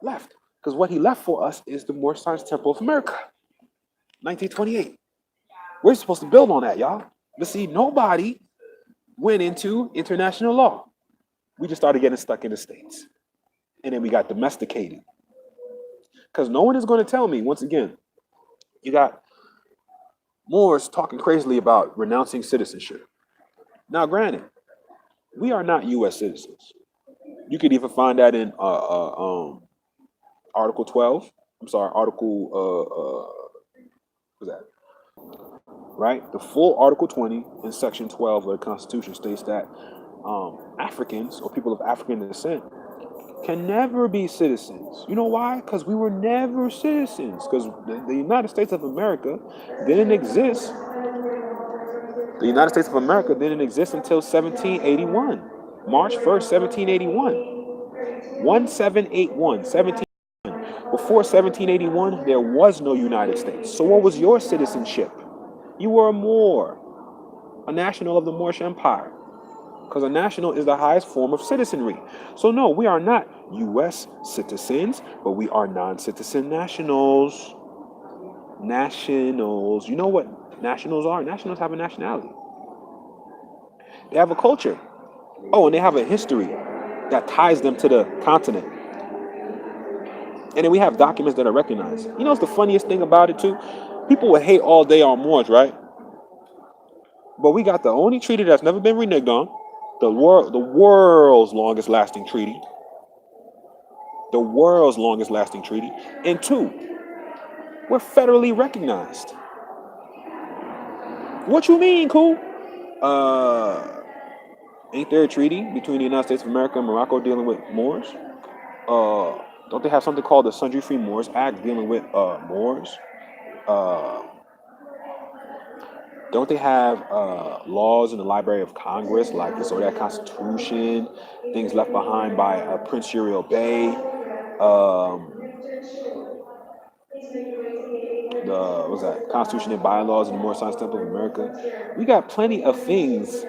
left. Because what he left for us is the Moorish Science Temple of America, 1928. We're supposed to build on that, y'all. But see, nobody went into international law. We just started getting stuck in the States. And then we got domesticated. Because no one is going to tell me, once again, you got Moors talking crazily about renouncing citizenship. Now, granted, we are not U.S. citizens. You could even find that in Article 12. I'm sorry, what's that? Right? The full Article 20 in Section 12 of the Constitution states that Africans or people of African descent can never be citizens. You know why? Because we were never citizens. Because the United States of America didn't exist. The United States of America didn't exist until 1781. March 1st, 1781. 1781. 17. Before 1781, there was no United States. So what was your citizenship? You were a Moor, a national of the Moorish Empire. Because a national is the highest form of citizenry. So no, we are not U.S. citizens, but we are non-citizen nationals. Nationals. You know what nationals are? Nationals have a nationality. They have a culture. Oh, and they have a history that ties them to the continent. And then we have documents that are recognized. You know what's the funniest thing about it too? People would hate all day on Moors, right? But we got the only treaty that's never been reneged on, the world's longest lasting treaty, the world's longest lasting treaty, and two, we're federally recognized. What you mean, cool? Ain't there a treaty between the United States of America and Morocco dealing with Moors? Don't they have something called the Sundry Free Moors Act dealing with Moors? Uh, don't they have laws in the Library of Congress like the Zodiac Constitution, things left behind by Prince Uriel Bay? Um, the what's that? Constitution and bylaws in the Moorish Science Temple of America. We got plenty of things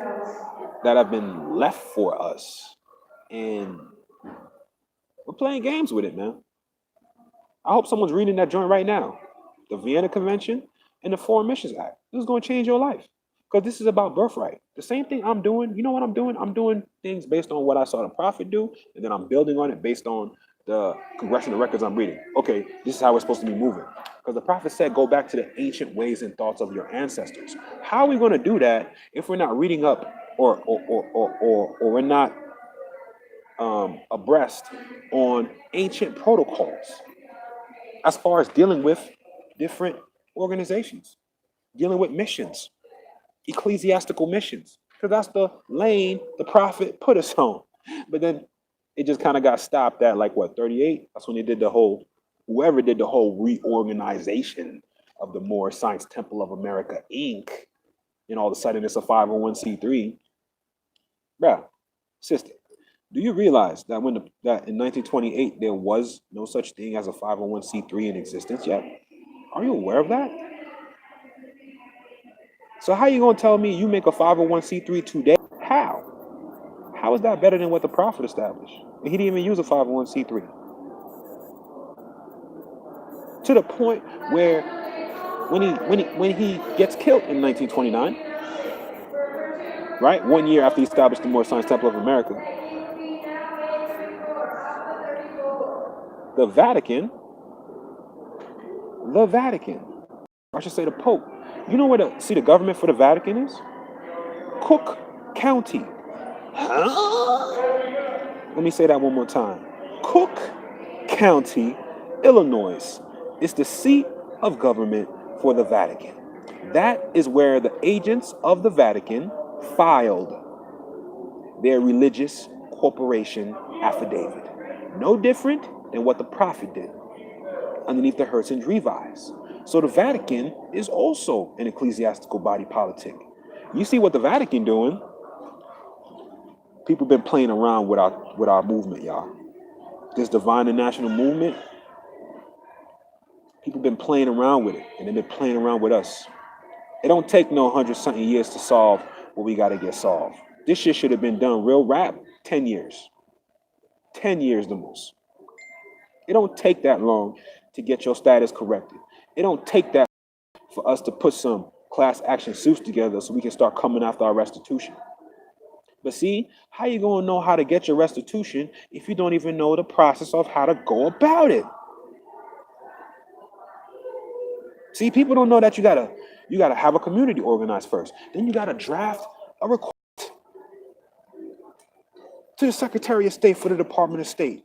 that have been left for us, and we're playing games with it, man. I hope someone's reading that joint right now. The Vienna Convention and the Foreign Missions Act. This is going to change your life because this is about birthright. The same thing I'm doing. You know what I'm doing? I'm doing things based on what I saw the prophet do, and then I'm building on it based on the congressional records I'm reading. Okay, this is how we're supposed to be moving. Because the prophet said, go back to the ancient ways and thoughts of your ancestors. How are we going to do that if we're not reading up or we're not abreast on ancient protocols as far as dealing with different organizations, dealing with missions, ecclesiastical missions, because that's the lane the prophet put us on. But then it just kind of got stopped at like what, 38? That's when they did the whole, whoever did the whole reorganization of the Moorish Science Temple of America, Inc. And all of a sudden it's a 501c3. Bruh, sister, do you realize that that in 1928 there was no such thing as a 501c3 in existence yet? Are you aware of that? So how you gonna tell me you make a 501c3 today? How? How is that better than what the prophet established? He didn't even use a 501c3. To the point where when he gets killed in 1929, right? 1 year after he established the Moorish Science Temple of America, the Vatican, I should say the Pope. You know where the government for the Vatican is? Cook County. Huh? Let me say that one more time. Cook County, Illinois is the seat of government for the Vatican. That is where the agents of the Vatican filed their religious corporation affidavit. No different than what the prophet did underneath the Herzen's Revise. So the Vatican is also an ecclesiastical body politic. You see what the Vatican doing? People been playing around with our movement, y'all. This divine and national movement, people been playing around with it, and they've been playing around with us. It don't take no 100-something years to solve what we got to get solved. This shit should have been done real rap 10 years. 10 years the most. It don't take that long to get your status corrected. It don't take that for us to put some class action suits together so we can start coming after our restitution. But see, how you gonna know how to get your restitution if you don't even know the process of how to go about it? See, people don't know that you gotta have a community organized first. Then you gotta draft a request to the Secretary of State for the Department of State.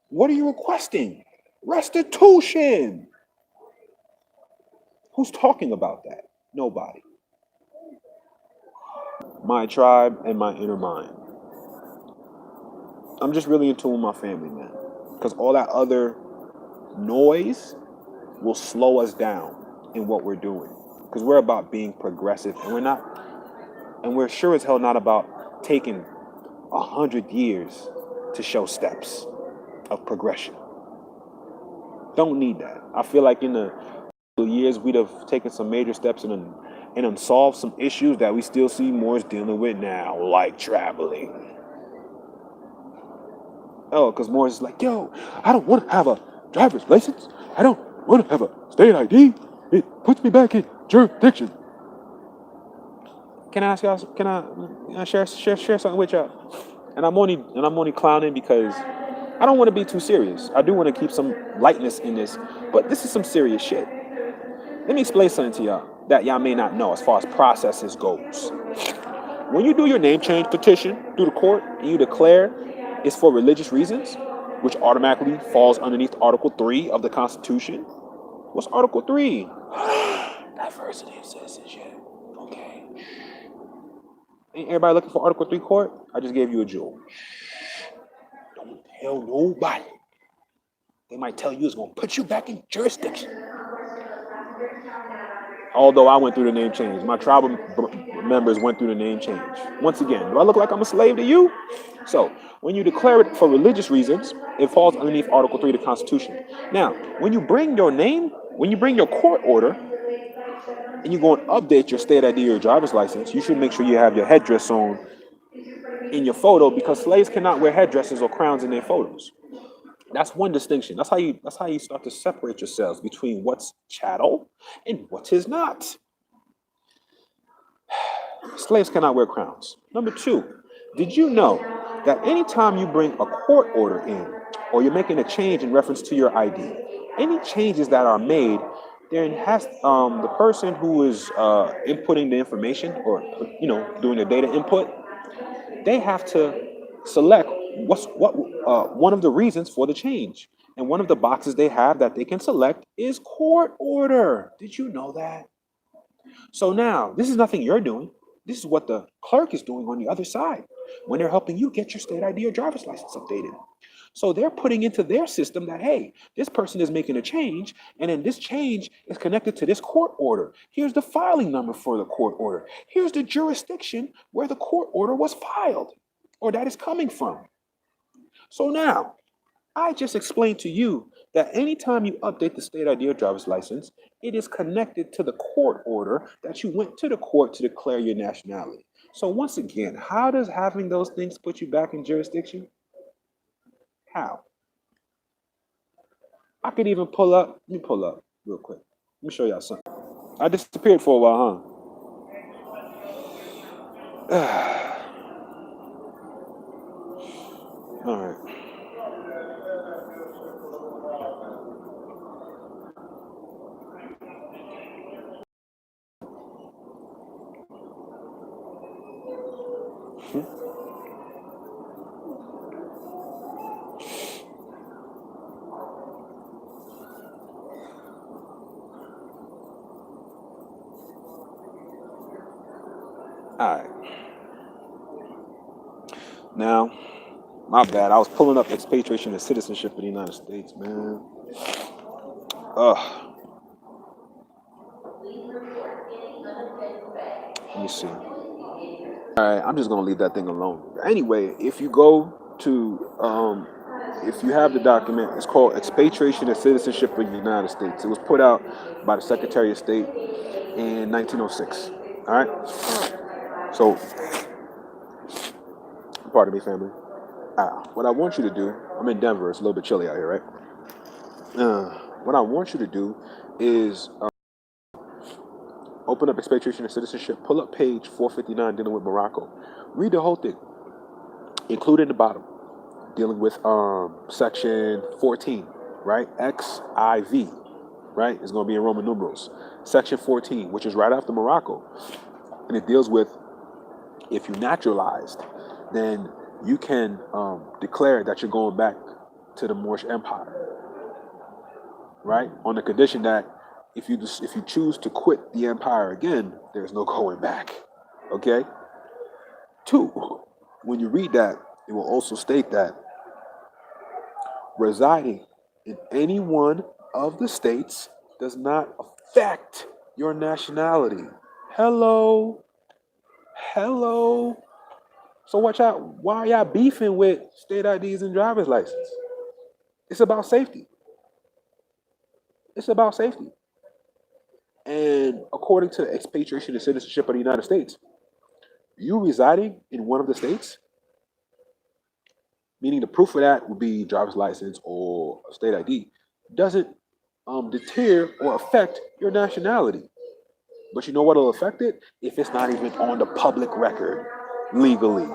What are you requesting? Restitution. Who's talking about that? Nobody. My tribe and my inner mind. I'm just really in tune with my family, man. Because all that other noise will slow us down in what we're doing. Because we're about being progressive, and we're sure as hell not about taking 100 years to show steps of progression. Don't need that. I feel like in the years we'd have taken some major steps and unsolved some issues that we still see Moore's dealing with now, like traveling. Oh, because Moore's is like, yo, I don't want to have a driver's license. I don't want to have a state ID. It puts me back in jurisdiction. Can I ask y'all? Can I share something with y'all? And I'm only clowning because I don't want to be too serious. I do want to keep some lightness in this, but this is some serious shit. Let me explain something to y'all that y'all may not know as far as processes goes. When you do your name change petition through the court and you declare it's for religious reasons, which automatically falls underneath Article 3 of the Constitution. What's Article 3? Diversity of citizenship. Okay. Ain't everybody looking for Article 3 court? I just gave you a jewel. Don't tell nobody. They might tell you it's going to put you back in jurisdiction. Although I went through the name change. My tribal members went through the name change. Once again, do I look like I'm a slave to you? So, when you declare it for religious reasons, it falls underneath Article 3 of the Constitution. Now, when you bring your court order, and you go and update your state ID or your driver's license, you should make sure you have your headdress on in your photo, because slaves cannot wear headdresses or crowns in their photos. That's one distinction. That's how you start to separate yourselves between what's chattel and what is not. Slaves cannot wear crowns. Number two, did you know that anytime you bring a court order in, or you're making a change in reference to your ID, any changes that are made, then has the person who is inputting the information, or doing the data input, they have to select one of the reasons for the change. And one of the boxes they have that they can select is court order. Did you know that? So now, this is nothing you're doing. This is what the clerk is doing on the other side when they're helping you get your state ID or driver's license updated. So they're putting into their system that, hey, this person is making a change, and then this change is connected to this court order. Here's the filing number for the court order. Here's the jurisdiction where the court order was filed, or that is coming from. So now, I just explained to you that anytime you update the state ID or driver's license, it is connected to the court order that you went to the court to declare your nationality. So once again, how does having those things put you back in jurisdiction? How? I could even pull up. Let me pull up real quick. Let me show y'all something. I disappeared for a while, huh? All right. All right. Now, my bad. I was pulling up expatriation and citizenship in the United States, man. Ugh. Let me see. All right, I'm just gonna leave that thing alone. Anyway, if you have the document, it's called Expatriation and Citizenship in the United States. It was put out by the Secretary of State in 1906. All right. So, pardon me, family. What I want you to do, I'm in Denver. It's a little bit chilly out here, right? What I want you to do is open up Expatriation and Citizenship, pull up page 459 dealing with Morocco. Read the whole thing, including the bottom, dealing with section 14, right? XIV, right? It's going to be in Roman numerals. Section 14, which is right after Morocco. And it deals with, if you naturalized, then you can declare that you're going back to the Moorish Empire, right? On the condition that if you choose to quit the empire again, there's no going back. Okay? 2, when you read that, it will also state that residing in any one of the states does not affect your nationality. Hello, hello. So why are y'all beefing with state IDs and driver's license? It's about safety. It's about safety. And according to the Expatriation and Citizenship of the United States, you residing in one of the states, meaning the proof of that would be driver's license or a state ID, doesn't deter or affect your nationality. But you know what'll affect it? If it's not even on the public record legally.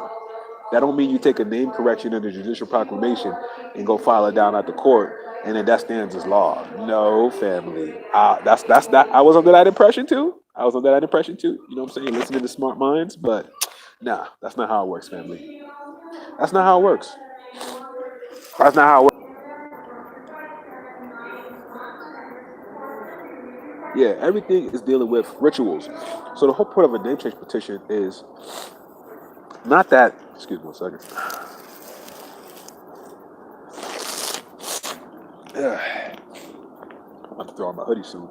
That don't mean you take a name correction in the judicial proclamation and go file it down at the court, and then that stands as law. No, family. That's that. I was under that impression too. I was under that impression too. You know what I'm saying? Listening to smart minds, but nah, that's not how it works, family. That's not how it works. That's not how it works. Yeah, everything is dealing with rituals. So the whole point of a name change petition is not that. Excuse me one second. I'm about to throw on my hoodie soon.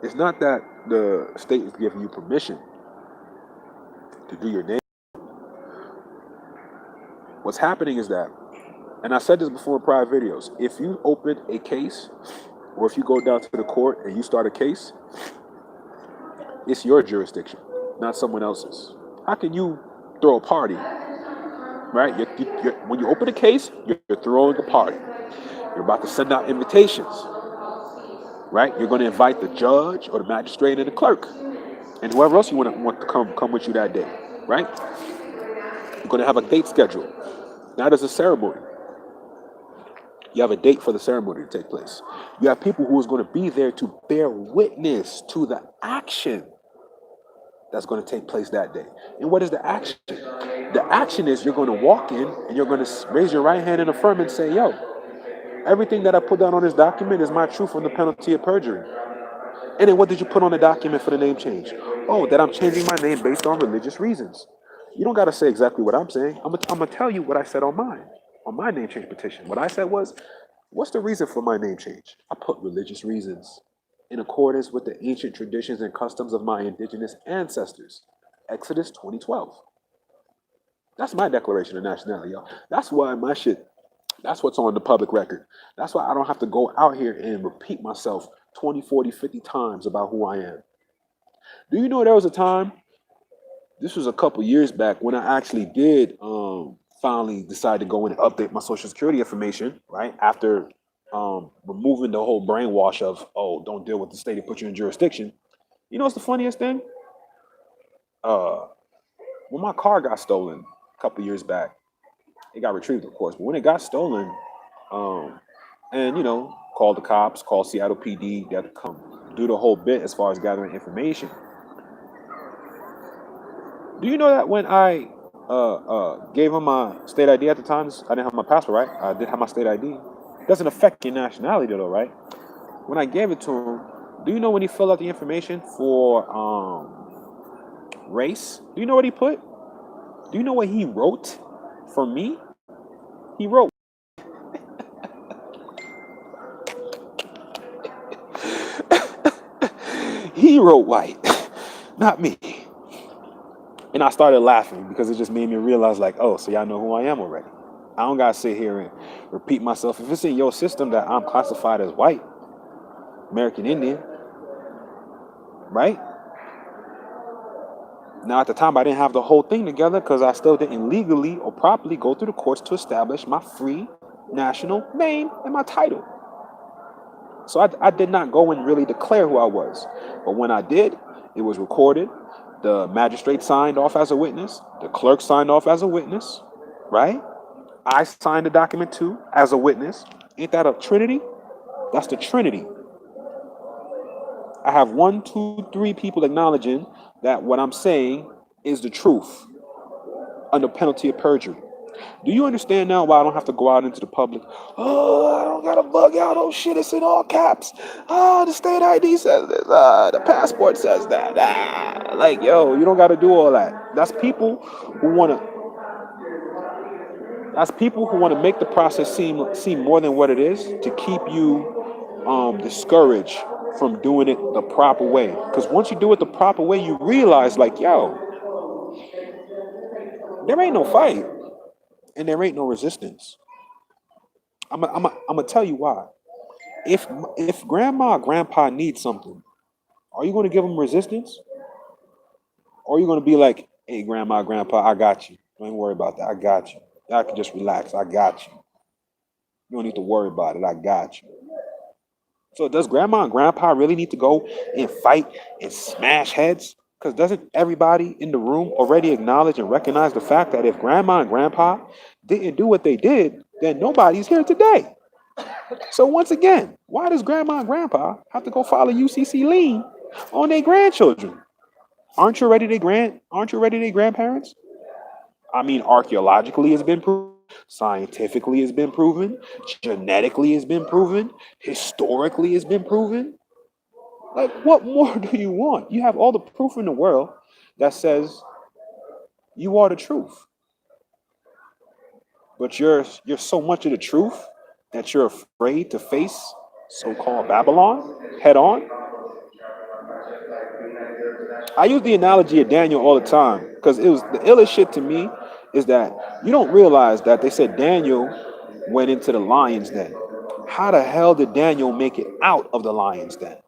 It's not that the state is giving you permission to do your name. What's happening is that, and I said this before in prior videos, if you open a case or if you go down to the court and you start a case, it's your jurisdiction, not someone else's. How can you throw a party, right? When you open a case, you're throwing a party. You're about to send out invitations, right? You're going to invite the judge or the magistrate and the clerk and whoever else you want to come with you that day, right? You're going to have a date scheduled. That is a ceremony. You have a date for the ceremony to take place. You have people who is going to be there to bear witness to the action that's going to take place that day. And what is the action? The action is you're going to walk in and you're going to raise your right hand and affirm and say, yo, everything that I put down on this document is my truth on the penalty of perjury. And then what did you put on the document for the name change? Oh, that I'm changing my name based on religious reasons. You don't got to say exactly what I'm saying. I'm going to tell you what I said on mine, on my name change petition. What I said was, what's the reason for my name change? I put religious reasons in accordance with the ancient traditions and customs of my indigenous ancestors. Exodus 2012. That's my declaration of nationality, y'all. That's why my shit, that's what's on the public record. That's why I don't have to go out here and repeat myself 20, 40, 50 times about who I am. Do you know there was a time, this was a couple years back, when I actually did finally decide to go in and update my social security information, right? After removing the whole brainwash of, oh, don't deal with the state that put you in jurisdiction. You know what's the funniest thing? Uh, when my car got stolen a couple years back, it got retrieved, of course, but when it got stolen, um, and called the cops, called Seattle PD, they had to come do the whole bit as far as gathering information. Do you know that when I gave him my state ID at the time, I didn't have my passport, right? I did have my state ID. Doesn't affect your nationality though, right? When I gave it to him, do you know when he filled out the information for race? Do you know what he put? Do you know what he wrote for me? He wrote. He wrote white, not me. And I started laughing because it just made me realize, like, oh, so y'all know who I am already. I don't gotta sit here and repeat myself. If it's in your system that I'm classified as white, American Indian, right? Now, at the time, I didn't have the whole thing together because I still didn't legally or properly go through the courts to establish my free national name and my title. So I did not go and really declare who I was. But when I did, it was recorded. The magistrate signed off as a witness. The clerk signed off as a witness, right? I signed the document too as a witness. Ain't that a trinity? That's the trinity. I have 1, 2, 3 people acknowledging that what I'm saying is the truth under penalty of perjury. Do you understand now why I don't have to go out into the public? Oh, I don't gotta bug out. Oh shit, it's in all caps. Oh, the state ID says this. The passport says that. Like, yo, you don't gotta do all that. That's people who wanna. That's people who want to make the process seem more than what it is to keep you discouraged from doing it the proper way. Because once you do it the proper way, you realize like, yo, there ain't no fight and there ain't no resistance. I'm gonna tell you why. If if grandma or grandpa needs something, are you going to give them resistance, or are you going to be like, hey, grandma, grandpa, I got you. Don't even worry about that. I got you. Y'all can just relax. I got you. You don't need to worry about it. I got you. So does grandma and grandpa really need to go and fight and smash heads? Because doesn't everybody in the room already acknowledge and recognize the fact that if grandma and grandpa didn't do what they did, then nobody's here today. So once again, why does grandma and grandpa have to go file a UCC lien on their grandchildren? Aren't you ready their grandparents? I mean, archaeologically it's been proven, scientifically it's been proven, genetically it's been proven, historically it's been proven. Like, what more do you want? You have all the proof in the world that says you are the truth, but you're so much of the truth that you're afraid to face so-called Babylon head on. I use the analogy of Daniel all the time because it was the illest shit to me is that you don't realize that they said Daniel went into the lion's den. How the hell did Daniel make it out of the lion's den?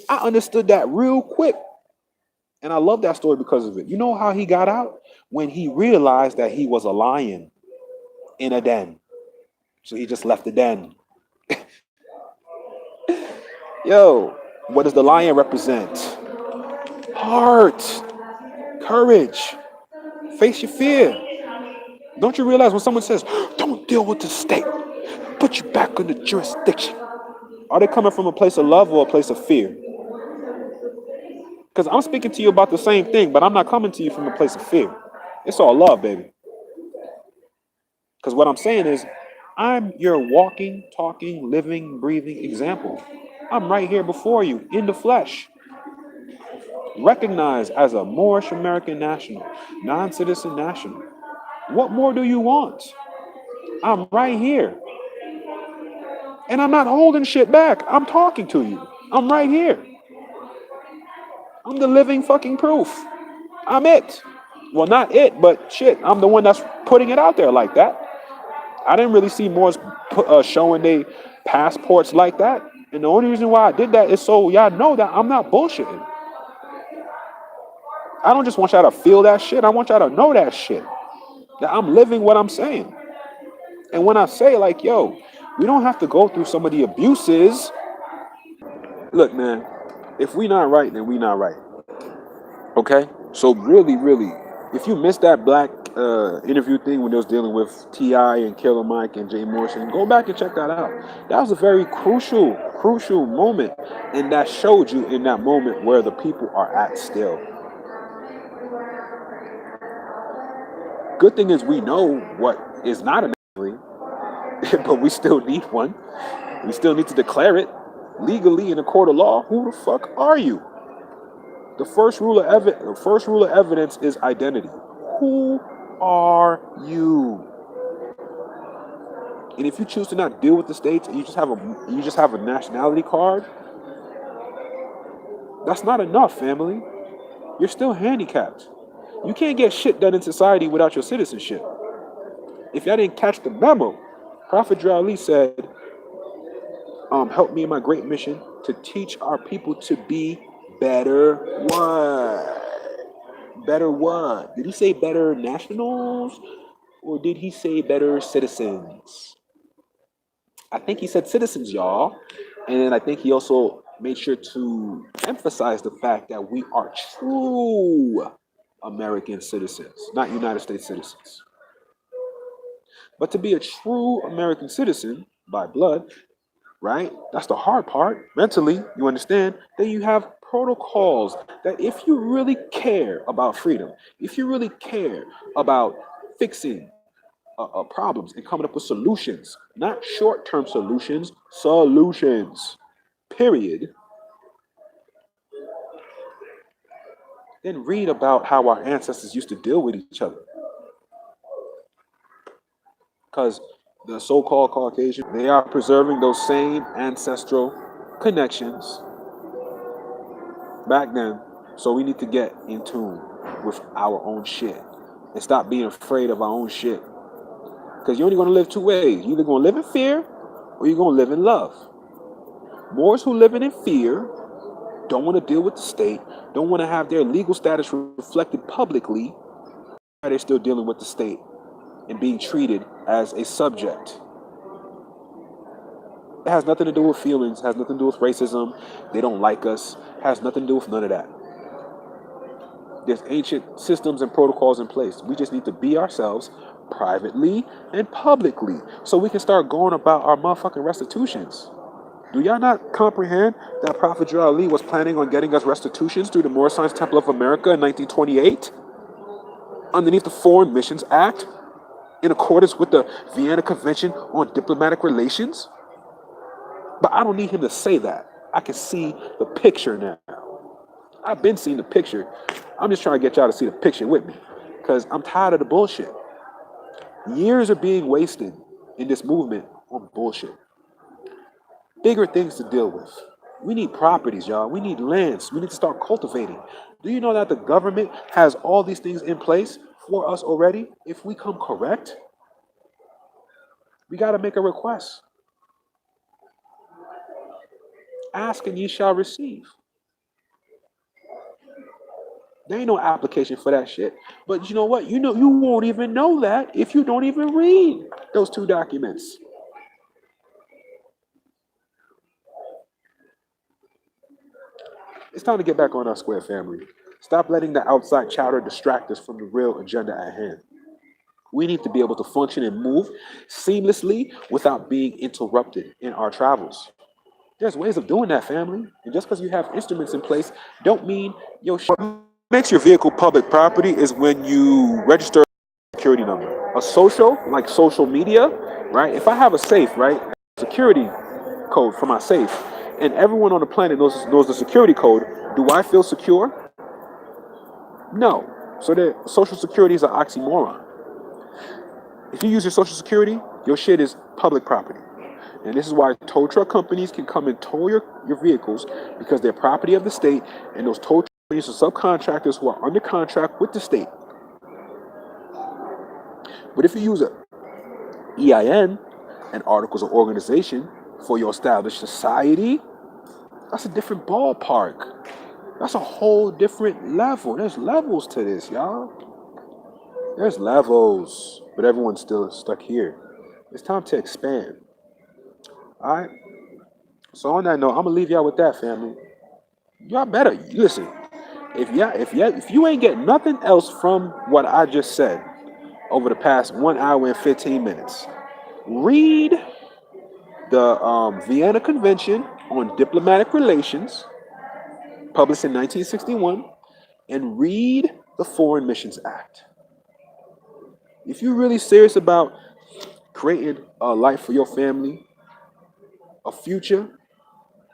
I understood that real quick. And I love that story because of it. You know how he got out? When he realized that he was a lion in a den. So he just left the den. Yo, what does the lion represent? Heart, courage, face your fear. Don't you realize when someone says, don't deal with the state, put you back under jurisdiction? Are they coming from a place of love or a place of fear? Because I'm speaking to you about the same thing, but I'm not coming to you from a place of fear. It's all love, baby. Because what I'm saying is, I'm your walking, talking, living, breathing example. I'm right here before you in the flesh, recognized as a Moorish American national, non citizen national. What more do you want? I'm right here. And I'm not holding shit back. I'm talking to you. I'm right here. I'm the living fucking proof. I'm it. Well, not it, but shit, I'm the one that's putting it out there like that. I didn't really see Moors showing their passports like that. And the only reason why I did that is so y'all know that I'm not bullshitting. I don't just want y'all to feel that shit. I want y'all to know that shit. That I'm living what I'm saying. And when I say like, yo, we don't have to go through some of the abuses. Look, man, if we not right, then we not right. Okay? So really, really, if you missed that black interview thing when they was dealing with T.I. and Killer Mike and Jay Morrison, go back and check that out. That was a very crucial moment. And that showed you in that moment where the people are at still. Good thing is we know what is not a nationality, but we still need one. We still need to declare it legally in a court of law. Who the fuck are you? The first rule of evidence is identity. Who are you? And if you choose to not deal with the states and you just have a nationality card, that's not enough, family. You're still handicapped. You can't get shit done in society without your citizenship. If y'all didn't catch the memo, Prophet Drali said, help me in my great mission to teach our people to be better what? Better what? Did he say better nationals? Or did he say better citizens? I think he said citizens, y'all. And then I think he also made sure to emphasize the fact that we are true American citizens, not United States citizens. But to be a true American citizen by blood, right? That's the hard part. Mentally, you understand, then you have protocols that if you really care about freedom, if you really care about fixing problems and coming up with solutions, not short-term solutions, solutions, period, then read about how our ancestors used to deal with each other. because the so-called Caucasian, they are preserving those same ancestral connections back then. So we need to get in tune with our own shit and stop being afraid of our own shit. Because you're only going to live two ways. You're either going to live in fear or you're going to live in love. Moors who live in fear don't want to deal with the state, don't want to have their legal status reflected publicly. They're still dealing with the state and being treated as a subject. It has nothing to do with feelings, has nothing to do with racism. They don't like us, has nothing to do with none of that. There's ancient systems and protocols in place. We just need to be ourselves privately and publicly so we can start going about our motherfucking restitutions. Do y'all not comprehend that Prophet Ali was planning on getting us restitutions through the Moorish Temple of America in 1928 underneath the Foreign Missions Act in accordance with the Vienna Convention on Diplomatic Relations? But I don't need him to say that. I can see the picture now. I've been seeing the picture. I'm just trying to get y'all to see the picture with me because I'm tired of the bullshit. Years are being wasted in this movement on bullshit. Bigger things to deal with. We need properties, y'all. We need lands. We need to start cultivating. Do you know that the government has all these things in place for us already? If we come correct, we got to make a request. Ask and ye shall receive. There ain't no application for that shit. But you know what? You won't even know that if you don't even read those two documents. It's time to get back on our square, family. Stop letting the outside chatter distract us from the real agenda at hand. We need to be able to function and move seamlessly without being interrupted in our travels. There's ways of doing that, family. And just because you have instruments in place, don't mean your shit. What makes your vehicle public property is when you register a security number. A social, like social media, right? If I have a safe, right? Security code for my safe, and everyone on the planet knows the security code, do I feel secure? No. So the social security is an oxymoron. If you use your social security, your shit is public property. And this is why tow truck companies can come and tow your vehicles because they're property of the state, and those tow truck companies are subcontractors who are under contract with the state. But if you use a EIN and articles of organization for your established society, that's a different ballpark. That's a whole different level. There's levels to this, y'all. There's levels, but everyone's still stuck here. It's time to expand. All right. So on that note, I'm gonna leave y'all with that, family. Y'all better listen. If you ain't get nothing else from what I just said over the past 1 hour and 15 minutes, read the Vienna Convention on Diplomatic Relations, published in 1961, and read the Foreign Missions Act. If you're really serious about creating a life for your family, a future,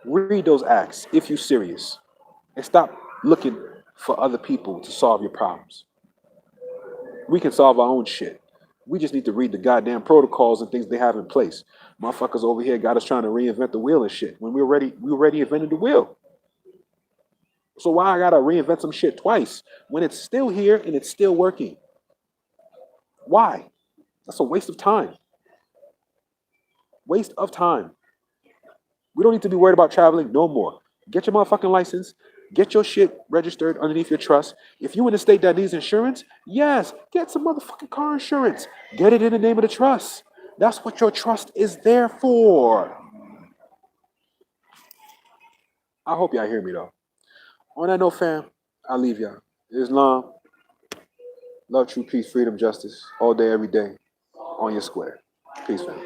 read those acts if you're serious. And stop looking for other people to solve your problems. We can solve our own shit. We just need to read the goddamn protocols and things they have in place. Motherfuckers over here got us trying to reinvent the wheel and shit when we already invented the wheel. So why I gotta reinvent some shit twice when it's still here and it's still working? Why? That's a waste of time. Waste of time. We don't need to be worried about traveling no more. Get your motherfucking license. Get your shit registered underneath your trust. If you in a state that needs insurance, yes, get some motherfucking car insurance. Get it in the name of the trust. That's what your trust is there for. I hope y'all hear me though. On that note, fam, I'll leave y'all. Islam, love, true, peace, freedom, justice, all day, every day, on your square. Peace, fam.